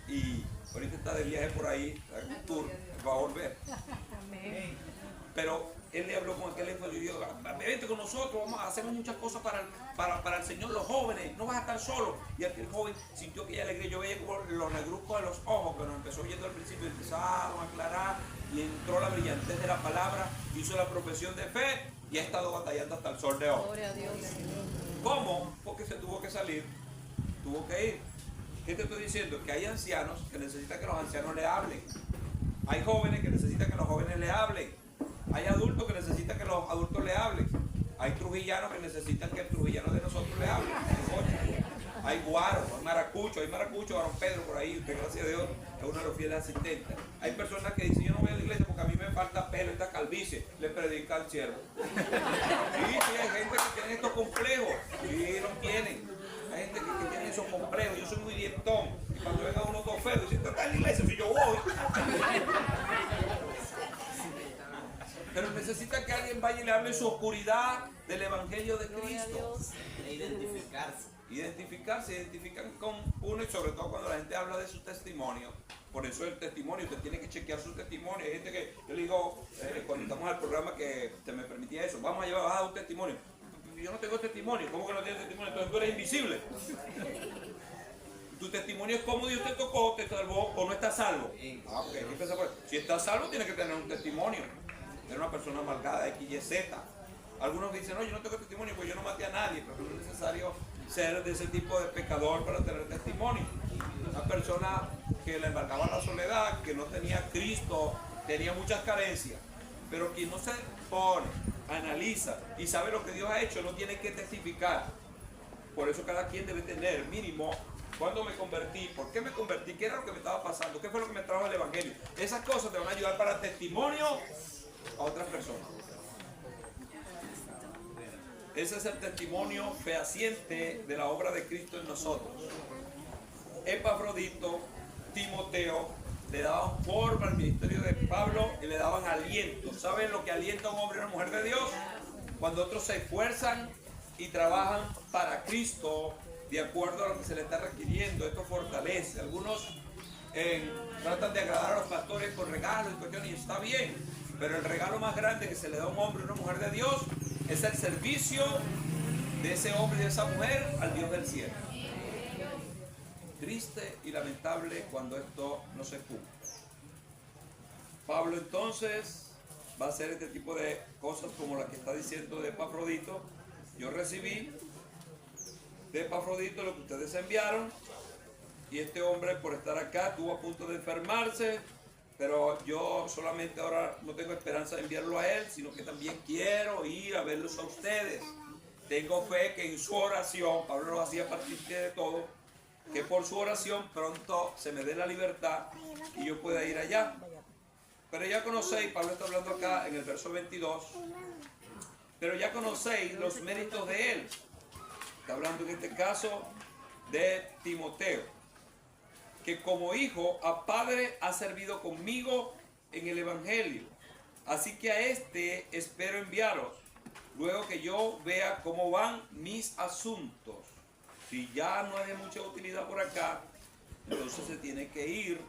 Speaker 1: y ahorita está de viaje por ahí, en un tour, va a volver.
Speaker 2: Amén.
Speaker 1: Pero él le habló con aquel hijo y dijo: vente con nosotros, vamos a hacer muchas cosas para el Señor, los jóvenes, no vas a estar solo. Y aquel joven sintió que ella alegría. Yo veía como los negruzcos de los ojos que nos empezó oyendo al principio, empezaron a aclarar y entró la brillantez de la palabra, hizo la profesión de fe y ha estado batallando hasta el sol de hoy.
Speaker 2: Gloria a Dios.
Speaker 1: ¿Cómo? Porque se tuvo que salir, tuvo que ir. ¿Qué te estoy diciendo? Que hay ancianos que necesitan que los ancianos le hablen. Hay jóvenes que necesitan que los jóvenes le hablen. Hay adultos que necesitan que los adultos le hablen. Hay trujillanos que necesitan que el trujillano de nosotros le hable. Hay guaros, hay maracucho, varón Pedro por ahí, usted gracias a Dios es uno de los fieles asistentes. Hay personas que dicen: yo no voy a la iglesia porque a mí me falta pelo, esta calvicie, le predica al siervo. Sí, hay gente que tiene estos complejos, sí, los tienen. Hay gente que tiene esos complejos. Yo soy muy dientón y cuando venga uno todo feo, dice: ¿tú estás en la iglesia? Si yo voy. Pero necesita que alguien vaya y le hable su oscuridad del evangelio de Cristo. Identifican con uno, y sobre todo cuando la gente habla de su testimonio, Por eso el testimonio, usted tiene que chequear su testimonio. Hay gente que, yo le digo, cuando estamos al programa que te me permitía eso, vamos a llevar a un testimonio. Yo no tengo testimonio, ¿cómo que no tienes testimonio? Entonces tú eres invisible. Tu testimonio es cómo Dios te tocó, te salvó o no estás salvo. Si estás salvo, tienes que tener un testimonio. Eres una persona amargada, X, Y, Z. Algunos dicen, no, yo no tengo testimonio, pues yo no maté a nadie, pero no es necesario ser de ese tipo de pecador para tener testimonio. Una persona que le embarcaba la soledad, que no tenía a Cristo, tenía muchas carencias, pero quien no se pone, analiza y sabe lo que Dios ha hecho, no tiene que testificar. Por eso cada quien debe tener mínimo cuándo me convertí, por qué me convertí, qué era lo que me estaba pasando, qué fue lo que me trajo el Evangelio. Esas cosas te van a ayudar para testimonio a otras personas. Ese es el testimonio fehaciente de la obra de Cristo en nosotros. Epafrodito, Timoteo, le daban forma al ministerio de Pablo y le daban aliento. ¿Saben lo que alienta a un hombre y una mujer de Dios? Cuando otros se esfuerzan y trabajan para Cristo de acuerdo a lo que se le está requiriendo. Esto fortalece. Algunos tratan de agradar a los pastores con regalos y cuestiones, y está bien, pero el regalo más grande que se le da a un hombre y una mujer de Dios es el servicio de ese hombre y de esa mujer al Dios del cielo. Triste y lamentable cuando esto no se cumple. Pablo entonces va a hacer este tipo de cosas como la que está diciendo de Epafrodito. Yo recibí de Epafrodito lo que ustedes enviaron, y este hombre por estar acá estuvo a punto de enfermarse, pero yo solamente ahora no tengo esperanza de enviarlo a él, sino que también quiero ir a verlos a ustedes. Tengo fe que en su oración, Pablo lo hacía partícipe de todo, que por su oración pronto se me dé la libertad y yo pueda ir allá. Pero ya conocéis, Pablo está hablando acá en el verso 22, pero ya conocéis los méritos de él. Está hablando en este caso de Timoteo, que como hijo a padre ha servido conmigo en el Evangelio. Así que a este espero enviaros, luego que yo vea cómo van mis asuntos. Si ya no es de mucha utilidad por acá, entonces se tiene que ir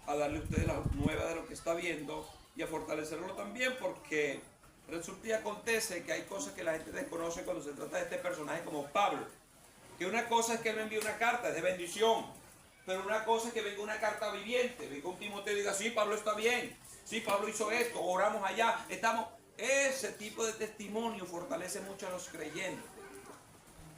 Speaker 1: a darle a ustedes la nueva de lo que está viendo y a fortalecerlo también, porque resulta y acontece que hay cosas que la gente desconoce cuando se trata de este personaje como Pablo. Que una cosa es que él me envíe una carta, es de bendición, pero una cosa es que venga una carta viviente, venga un Timoteo y diga, sí, Pablo está bien, sí, Pablo hizo esto, oramos allá, estamos. Ese tipo de testimonio fortalece mucho a los creyentes.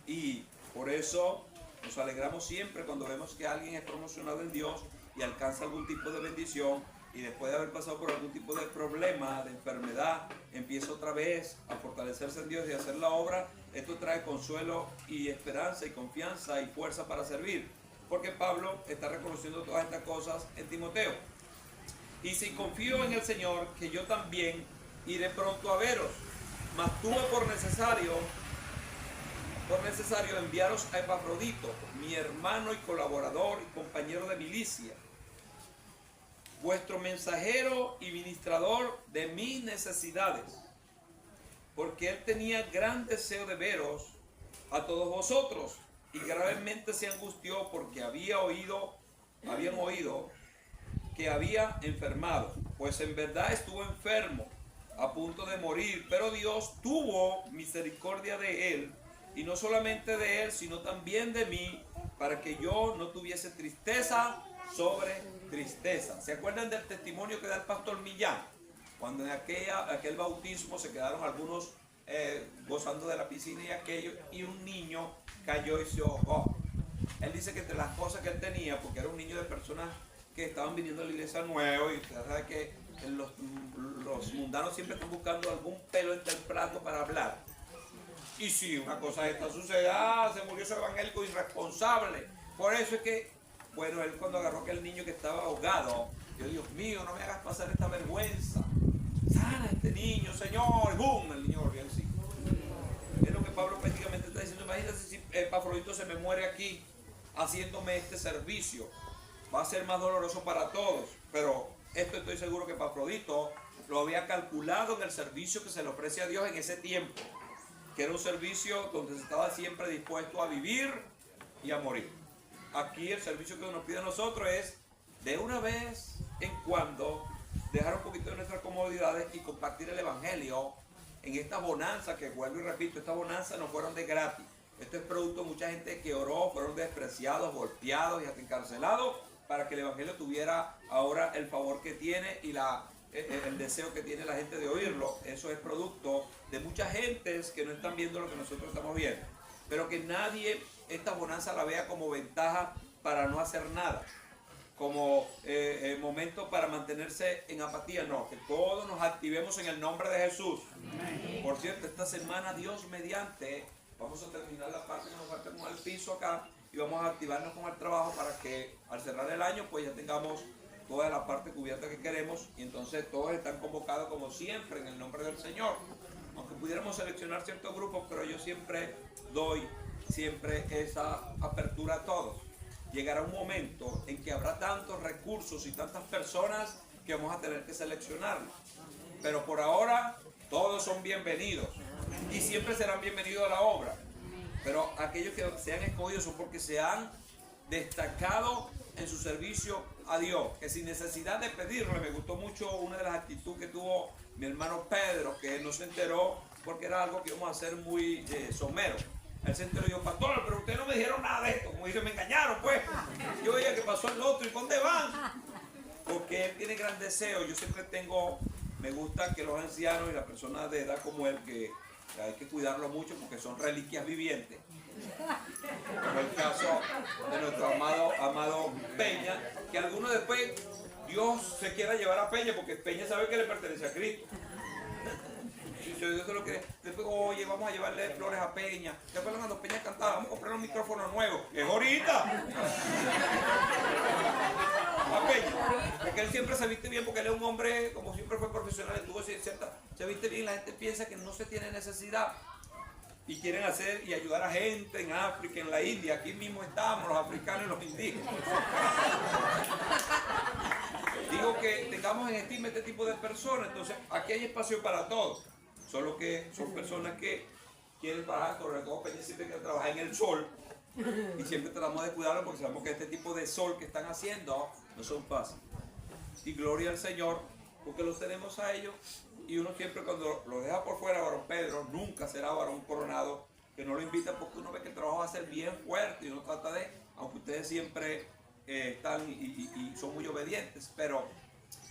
Speaker 1: Y por eso nos alegramos siempre cuando vemos que alguien es promocionado en Dios y alcanza algún tipo de bendición, y después de haber pasado por algún tipo de problema, de enfermedad, empieza otra vez a fortalecerse en Dios y a hacer la obra. Esto trae consuelo y esperanza y confianza y fuerza para servir, porque Pablo está reconociendo todas estas cosas en Timoteo. Y si confío en el Señor, que yo también iré pronto a veros, mas tuve por necesario enviaros a Epafrodito, mi hermano y colaborador y compañero de milicia, vuestro mensajero y ministrador de mis necesidades, porque él tenía gran deseo de veros a todos vosotros, y gravemente se angustió porque habían oído que había enfermado, pues en verdad estuvo enfermo, a punto de morir, pero Dios tuvo misericordia de él, y no solamente de él, sino también de mí, para que yo no tuviese tristeza sobre tristeza. ¿Se acuerdan del testimonio que da el pastor Millán? Cuando en aquel bautismo se quedaron algunos gozando de la piscina y aquello, y un niño cayó y se ahogó. Él dice que entre las cosas que él tenía, porque era un niño de personas que estaban viniendo a la iglesia nuevo, y usted sabe que los mundanos siempre están buscando algún pelo entre el plato para hablar. Y si una cosa de esta sucede, se murió ese evangélico irresponsable. Por eso es que, bueno, él cuando agarró a aquel niño que estaba ahogado, yo, Dios mío, no me hagas pasar esta vergüenza. Sana a este niño, Señor. ¡Bum! El niño volvió en sí. Es lo que Pablo prácticamente está diciendo. Imagínate si Epafrodito se me muere aquí haciéndome este servicio. Va a ser más doloroso para todos. Pero esto estoy seguro que Epafrodito lo había calculado en el servicio que se le ofrece a Dios en ese tiempo, que era un servicio donde se estaba siempre dispuesto a vivir y a morir. Aquí el servicio que nos pide a nosotros es de una vez en cuando dejar un poquito de nuestras comodidades y compartir el Evangelio en esta bonanza, que vuelvo y repito, estas bonanzas no fueron de gratis. Esto es producto de mucha gente que oró, fueron despreciados, golpeados y hasta encarcelados para que el Evangelio tuviera ahora el favor que tiene y el deseo que tiene la gente de oírlo. Eso es producto de muchas gentes que no están viendo lo que nosotros estamos viendo. Pero que nadie esta bonanza la vea como ventaja para no hacer nada, como momento para mantenerse en apatía. No, que todos nos activemos en el nombre de Jesús. Amén. Por cierto, esta semana, Dios mediante, vamos a terminar la parte que nos falta con el piso acá y vamos a activarnos con el trabajo para que al cerrar el año pues ya tengamos toda la parte cubierta que queremos, y entonces todos están convocados como siempre en el nombre del Señor. Aunque pudiéramos seleccionar ciertos grupos, pero yo siempre doy esa apertura a todos. Llegará un momento en que habrá tantos recursos y tantas personas que vamos a tener que seleccionarlos. Pero por ahora todos son bienvenidos y siempre serán bienvenidos a la obra. Pero aquellos que sean escogidos son porque se han destacado en su servicio a Dios, que sin necesidad de pedirle. Me gustó mucho una de las actitudes que tuvo mi hermano Pedro, que él no se enteró porque era algo que íbamos a hacer muy somero. Él se enteró y dijo: pastor, pero ustedes no me dijeron nada de esto. Como dice, me engañaron pues. Yo veía que pasó el otro, ¿y dónde van? Porque él tiene gran deseo. Yo siempre me gusta que los ancianos y las personas de edad como él, que hay que cuidarlo mucho porque son reliquias vivientes. Como el caso de nuestro amado Peña, que algunos después Dios se quiera llevar a Peña porque Peña sabe que le pertenece a Cristo. Dios se lo quiere. Después, oye, vamos a llevarle flores a Peña. Después cuando Peña cantaba, vamos a comprar un micrófono nuevo. ¡Es ahorita! A Peña. Porque él siempre se viste bien, porque él es un hombre, como siempre fue profesional, se viste bien. La gente piensa que no se tiene necesidad y quieren hacer y ayudar a gente en África, en la India. Aquí mismo estamos, los africanos y los indígenas. Digo que tengamos en estima este tipo de personas. Entonces, aquí hay espacio para todos. Solo que son personas que quieren trabajar, sobre todo Peña siempre quiere trabajar en el sol. Y siempre tratamos de cuidarlo porque sabemos que este tipo de sol que están haciendo no son fáciles. Y gloria al Señor, porque los tenemos a ellos. Y uno siempre cuando lo deja por fuera, varón Pedro, nunca será varón coronado, que no lo invita porque uno ve que el trabajo va a ser bien fuerte y uno trata de, aunque ustedes siempre están y son muy obedientes, pero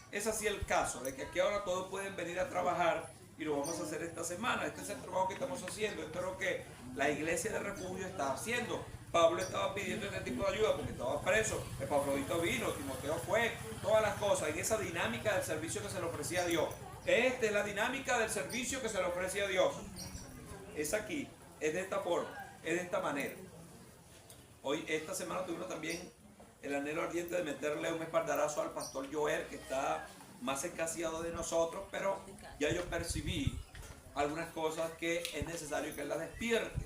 Speaker 1: es así el caso, de que aquí ahora todos pueden venir a trabajar y lo vamos a hacer esta semana. Este es el trabajo que estamos haciendo, esto es lo que la iglesia de refugio está haciendo. Pablo estaba pidiendo este tipo de ayuda porque estaba preso, Epafrodito vino, Timoteo fue, todas las cosas, en esa dinámica del servicio que se le ofrecía a Dios. Esta es la dinámica del servicio que se le ofrece a Dios. Es aquí, es de esta forma, es de esta manera. Hoy, esta semana tuvimos también el anhelo ardiente de meterle un espaldarazo al pastor Joel, que está más escaseado de nosotros, pero ya yo percibí algunas cosas que es necesario que él las despierte.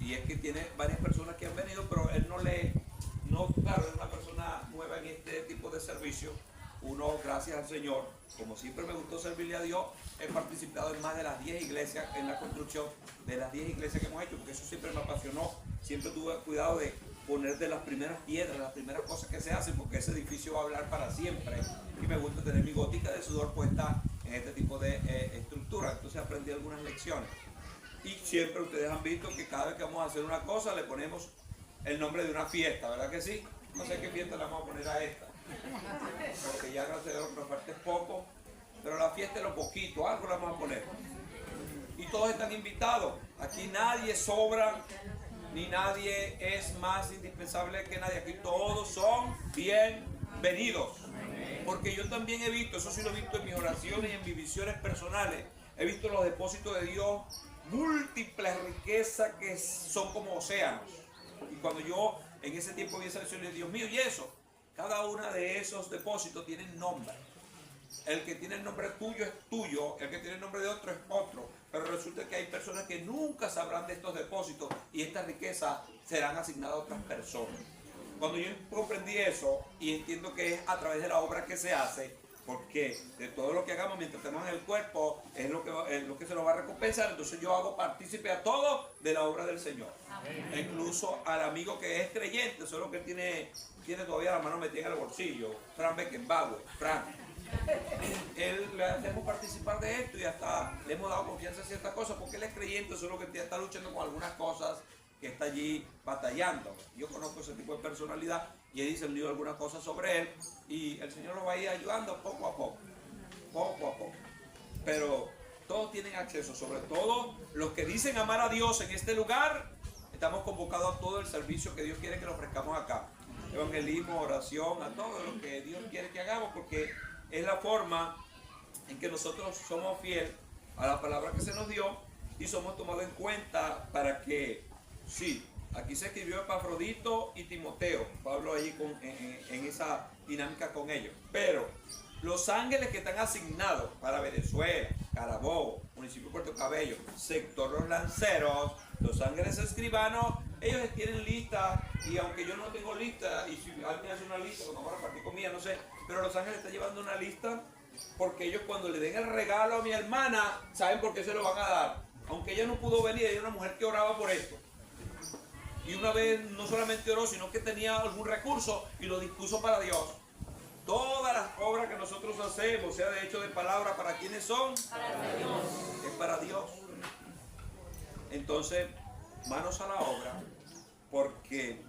Speaker 1: Y es que tiene varias personas que han venido, pero él claro, es una persona nueva en este tipo de servicio. Uno, gracias al Señor, como siempre me gustó servirle a Dios, he participado en más de las 10 iglesias, en la construcción de las 10 iglesias que hemos hecho, porque eso siempre me apasionó. Siempre tuve cuidado de poner de las primeras piedras, las primeras cosas que se hacen, porque ese edificio va a hablar para siempre. Y me gusta tener mi gotica de sudor puesta en este tipo de estructura. Entonces aprendí algunas lecciones. Y siempre ustedes han visto que cada vez que vamos a hacer una cosa le ponemos el nombre de una fiesta, ¿verdad que sí? No sé qué fiesta le vamos a poner a esta, porque ya gracias a Dios nos falta poco, pero la fiesta es lo poquito, algo le vamos a poner. Y todos están invitados. Aquí nadie sobra, ni nadie es más indispensable que nadie. Aquí todos son bienvenidos. Porque yo también he visto, eso sí lo he visto en mis oraciones y en mis visiones personales, he visto los depósitos de Dios, múltiples riquezas que son como océanos. Y cuando yo en ese tiempo vi esa visión, le dije: Dios mío, y eso, cada uno de esos depósitos tiene nombre. El que tiene el nombre tuyo es tuyo, el que tiene el nombre de otro es otro. Pero resulta que hay personas que nunca sabrán de estos depósitos y estas riquezas serán asignadas a otras personas. Cuando yo comprendí eso y entiendo que es a través de la obra que se hace, porque de todo lo que hagamos mientras estemos en el cuerpo es lo que se nos va a recompensar, entonces yo hago partícipe a todos de la obra del Señor. E incluso al amigo que es creyente, solo que tiene todavía la mano metida en el bolsillo, Fran Beckenbauer, Fran. Él le hacemos participar de esto y hasta le hemos dado confianza en ciertas cosas porque él es creyente, solo que está luchando con algunas cosas que está allí batallando. Yo conozco ese tipo de personalidad y he discernido algunas cosas sobre él y el Señor lo va a ir ayudando poco a poco, pero todos tienen acceso, sobre todo los que dicen amar a Dios en este lugar. Estamos convocados a todo el servicio que Dios quiere que le ofrezcamos acá, evangelismo, oración, a todo lo que Dios quiere que hagamos, porque es la forma en que nosotros somos fieles a la palabra que se nos dio y somos tomados en cuenta para que, sí, aquí se escribió Epafrodito y Timoteo, Pablo allí en esa dinámica con ellos, pero los ángeles que están asignados para Venezuela, Carabobo, municipio de Puerto Cabello, sector Los Lanceros, los ángeles escribanos, ellos tienen lista, y aunque yo no tengo lista, y si alguien hace una lista, cuando vamos a repartir comida, no sé, pero los ángeles están llevando una lista, porque ellos cuando le den el regalo a mi hermana, saben por qué se lo van a dar. Aunque ella no pudo venir, hay una mujer que oraba por esto. Y una vez no solamente oró, sino que tenía algún recurso y lo dispuso para Dios. Todas las obras que nosotros hacemos, sea de hecho de palabra, ¿para quiénes son?
Speaker 3: Para Dios.
Speaker 1: Es para Dios. Entonces, manos a la obra, porque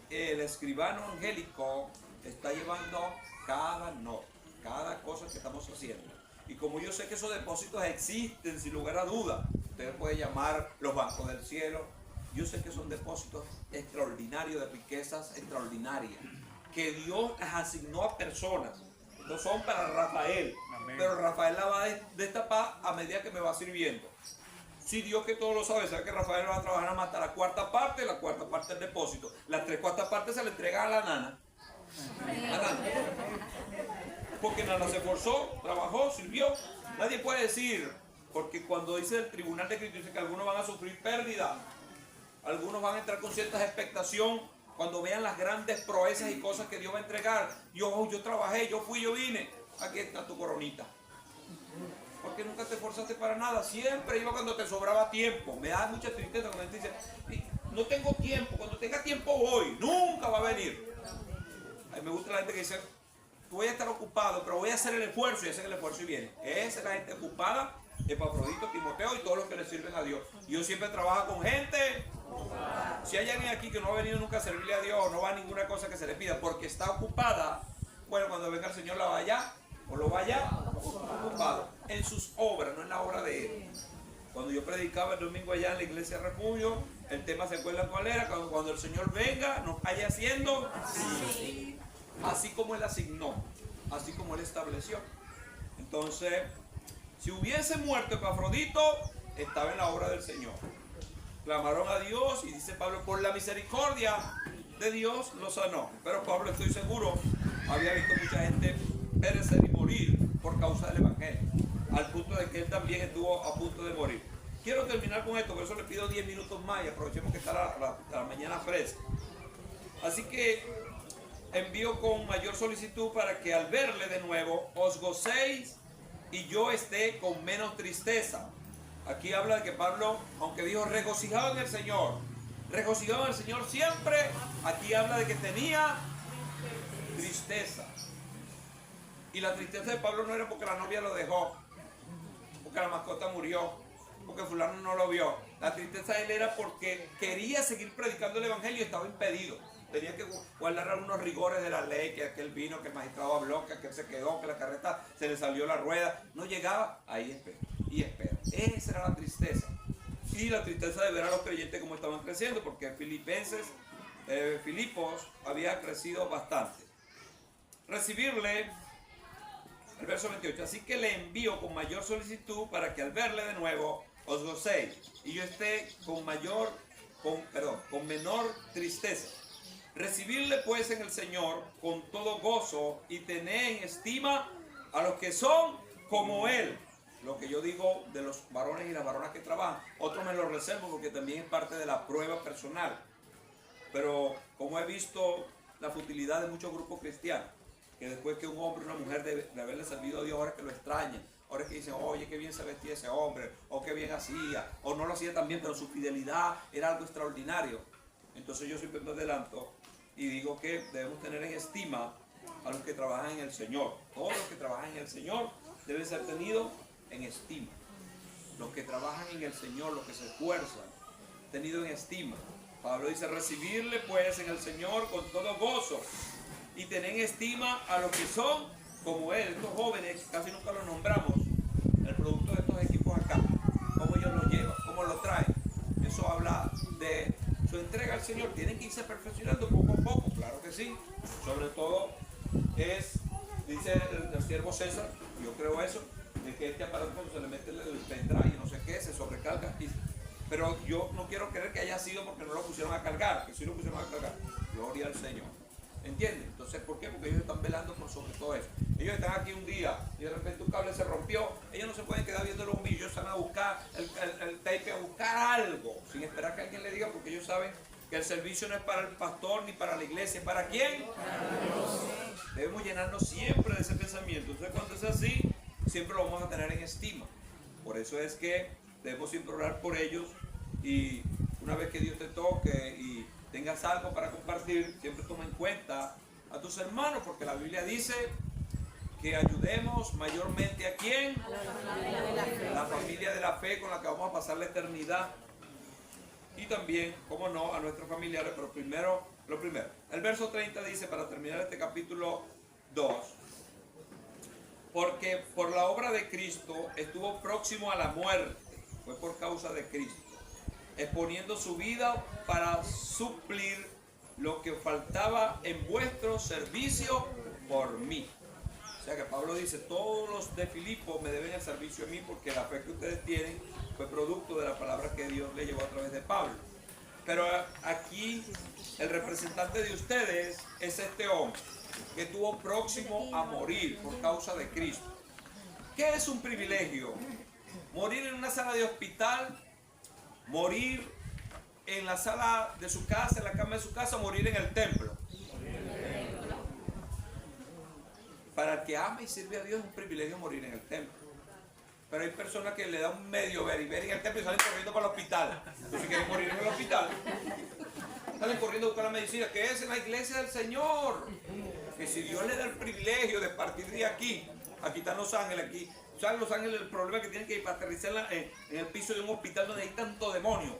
Speaker 1: el escribano angélico está llevando cada nota, cada cosa que estamos haciendo. Y como yo sé que esos depósitos existen sin lugar a duda, usted puede llamar los bancos del cielo, yo sé que son depósitos extraordinarios de riquezas extraordinarias, que Dios las asignó a personas. No son para Rafael, amén, pero Rafael la va a destapar a medida que me va sirviendo. Si Dios, que todo lo sabe que Rafael va a trabajar hasta la cuarta parte del depósito. Las 3/4 partes se le entrega a la nana. Porque Nana se esforzó, trabajó, sirvió. Nadie puede decir, porque cuando dice el tribunal de Cristo, dice que algunos van a sufrir pérdida, algunos van a entrar con cierta expectación cuando vean las grandes proezas y cosas que Dios va a entregar. Yo trabajé, yo fui, yo vine. Aquí está tu coronita. Porque nunca te esforzaste para nada, siempre iba cuando te sobraba tiempo. Me da mucha tristeza cuando la gente dice, no tengo tiempo, cuando tenga tiempo voy, nunca va a venir. A mí me gusta la gente que dice, voy a estar ocupado, pero voy a hacer el esfuerzo, y hace el esfuerzo y viene. Esa es la gente ocupada, Epafrodito, Timoteo y todos los que le sirven a Dios. Dios siempre trabaja con gente. Si hay alguien aquí que no ha venido nunca a servirle a Dios, no va a ninguna cosa que se le pida porque está ocupada, bueno, cuando venga el Señor la vaya o lo vaya ocupado en sus obras, no en la obra de Él. Cuando yo predicaba el domingo allá en la iglesia Refugio, el tema se acuerda cuál era, cuando el Señor venga, nos vaya haciendo así como Él asignó, así como Él estableció. Entonces, si hubiese muerto Epafrodito, estaba en la obra del Señor. Clamaron a Dios y dice Pablo, por la misericordia de Dios lo sanó. Pero Pablo, estoy seguro, había visto mucha gente perecer y morir por causa del Evangelio, al punto de que él también estuvo a punto de morir. Quiero terminar con esto, por eso le pido 10 minutos más y aprovechemos que está la mañana fresca. Así que envío con mayor solicitud para que al verle de nuevo os gocéis y yo esté con menos tristeza. Aquí habla de que Pablo, aunque dijo regocijado en el Señor siempre, aquí habla de que tenía tristeza. Y la tristeza de Pablo no era porque la novia lo dejó, porque la mascota murió, porque fulano no lo vio. La tristeza de él era porque quería seguir predicando el evangelio y estaba impedido. Tenía que guardar algunos rigores de la ley, que aquel vino, que el magistrado habló, que aquel se quedó, que la carreta se le salió la rueda. No llegaba, ahí espera, y espera. Esa era la tristeza. Y la tristeza de ver a los creyentes cómo estaban creciendo, porque Filipos había crecido bastante. Recibirle, el verso 28, así que le envío con mayor solicitud para que al verle de nuevo os gocéis y yo esté con menor tristeza. Recibirle pues en el Señor con todo gozo y tener en estima a los que son como Él. Lo que yo digo de los varones y las varonas que trabajan, otros me lo reservo porque también es parte de la prueba personal. Pero como he visto la futilidad de muchos grupos cristianos, que después que un hombre o una mujer de haberle servido a Dios, ahora que lo extrañan, Ahora es que dicen, oye, qué bien se vestía ese hombre, o qué bien hacía, o no lo hacía tan bien, pero su fidelidad era algo extraordinario. Entonces yo siempre me adelanto y digo que debemos tener en estima a los que trabajan en el Señor. Todos los que trabajan en el Señor deben ser tenidos en estima. Los que trabajan en el Señor, los que se esfuerzan, tenidos en estima. Pablo dice, recibirle pues en el Señor con todo gozo y tener en estima a los que son como él. Estos jóvenes, casi nunca los nombramos, el producto de estos equipos acá, cómo ellos lo llevan, cómo lo traen. Eso habla de su entrega al Señor. Tienen que irse perfeccionando poco a poco, claro que sí. Sobre todo dice el siervo César, yo creo eso, de que este aparato cuando se le mete el pendrive y no sé qué, se sobrecarga. Pero yo no quiero creer que haya sido porque no lo pusieron a cargar, que sí lo pusieron a cargar. Gloria al Señor. ¿Entienden? Entonces, ¿por qué? Porque ellos están velando por sobre todo eso. Ellos están aquí un día y de repente un cable se rompió. Ellos no se pueden quedar viendo los bombillos. Ellos van a buscar el tape, a buscar algo, sin esperar que alguien le diga, porque ellos saben que el servicio no es para el pastor ni para la iglesia. ¿Para quién? Para Dios. Debemos llenarnos siempre de ese pensamiento. Entonces, cuando es así, siempre lo vamos a tener en estima. Por eso es que debemos siempre orar por ellos, y una vez que Dios te toque y tengas algo para compartir, siempre toma en cuenta a tus hermanos, porque la Biblia dice que ayudemos mayormente a quién, la familia de la fe con la que vamos a pasar la eternidad, y también, como no, a nuestros familiares. Pero primero, lo primero, el verso 30 dice, para terminar este capítulo 2, porque por la obra de Cristo estuvo próximo a la muerte, fue por causa de Cristo, exponiendo su vida para suplir lo que faltaba en vuestro servicio por mí. O sea que Pablo dice, todos los de Filipo me deben el servicio a mí, porque la fe que ustedes tienen fue producto de la palabra que Dios le llevó a través de Pablo. Pero aquí el representante de ustedes es este hombre que estuvo próximo a morir por causa de Cristo. ¿Qué es un privilegio? Morir en una sala de hospital, morir en la sala de su casa, en la cama de su casa, morir en el templo. Para el que ama y sirve a Dios es un privilegio morir en el templo. Pero hay personas que le dan un medio beriberi en el templo y salen corriendo para el hospital. Entonces, si quieren morir en el hospital, salen corriendo a buscar la medicina, que es en la iglesia del Señor. Que si Dios le da el privilegio de partir de aquí, aquí están los ángeles, aquí. ¿Saben los ángeles el problema que tienen que ir para aterrizar en el piso de un hospital donde hay tanto demonio?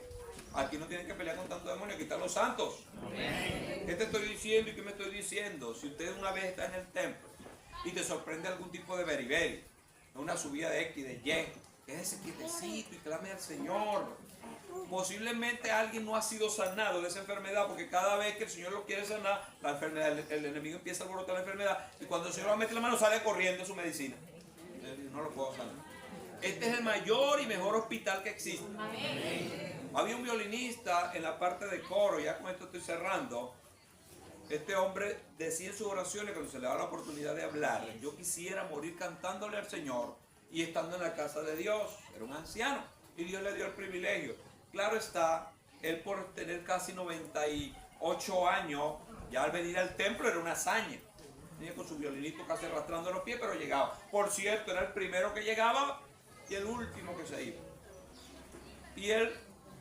Speaker 1: Aquí no tienen que pelear con tanto demonio, aquí están los santos. ¿Qué te estoy diciendo y qué me estoy diciendo? Si usted una vez está en el templo y te sorprende algún tipo de beriberi, una subida de X, de Y, quédese quietecito y clame al Señor. Posiblemente alguien no ha sido sanado de esa enfermedad, porque cada vez que el Señor lo quiere sanar, la enfermedad, el enemigo empieza a alborotar la enfermedad, y cuando el Señor va a meter la mano sale corriendo su medicina. No lo puedo sanar. Este es el mayor y mejor hospital que existe. Amén. Había un violinista en la parte de coro, ya con esto estoy cerrando. Este hombre decía en sus oraciones, cuando se le daba la oportunidad de hablar, yo quisiera morir cantándole al Señor y estando en la casa de Dios. Era un anciano y Dios le dio el privilegio. Claro está, él por tener casi 98 años, ya al venir al templo era una hazaña. Venía con su violinito casi arrastrando los pies, pero llegaba. Por cierto, era el primero que llegaba y el último que se iba. Y él,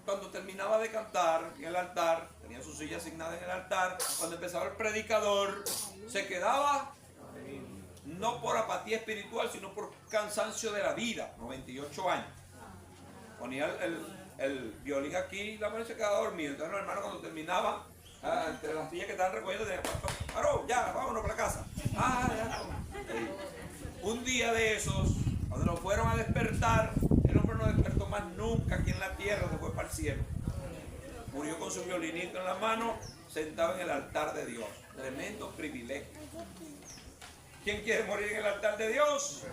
Speaker 1: cuando terminaba de cantar en el altar, tenía su silla asignada en el altar, cuando empezaba el predicador, se quedaba, no por apatía espiritual, sino por cansancio de la vida, 98 años. Ponía el violín aquí y la mujer se quedaba dormida. Entonces los hermanos, cuando terminaban, entre las sillas que estaban recogiendo, decían, ¡Paró, ya, vámonos para la casa! Un día de esos, cuando lo fueron a despertar, el hombre no despertó más nunca aquí en la tierra, se fue para el cielo. Murió con su violinito en la mano, sentado en el altar de Dios. Tremendo privilegio. ¿Quién quiere morir en el altar de Dios?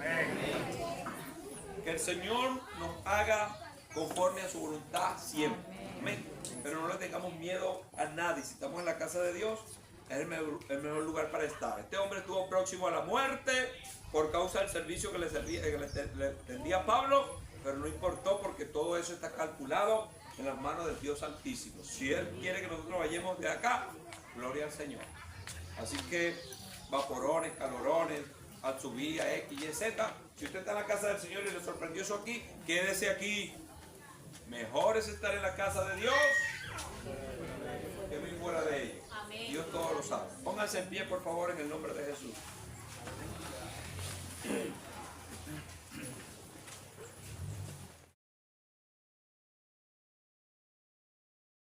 Speaker 1: Que el Señor nos haga conforme a su voluntad siempre. Amén. Pero no le tengamos miedo a nadie. Si estamos en la casa de Dios, es el mejor lugar para estar. Este hombre estuvo próximo a la muerte por causa del servicio que le tendía Pablo, pero no importó, porque todo eso está calculado en las manos del Dios Altísimo. Si Él quiere que nosotros vayamos de acá, gloria al Señor. Así que vaporones, calorones, Atsubía, X, Y, Z, Si usted está en la casa del Señor y le sorprendió eso aquí, quédese aquí. Mejor es estar en la casa de Dios que vivir fuera de ella. Dios todo lo sabe. Pónganse en pie, por favor, en el nombre de Jesús.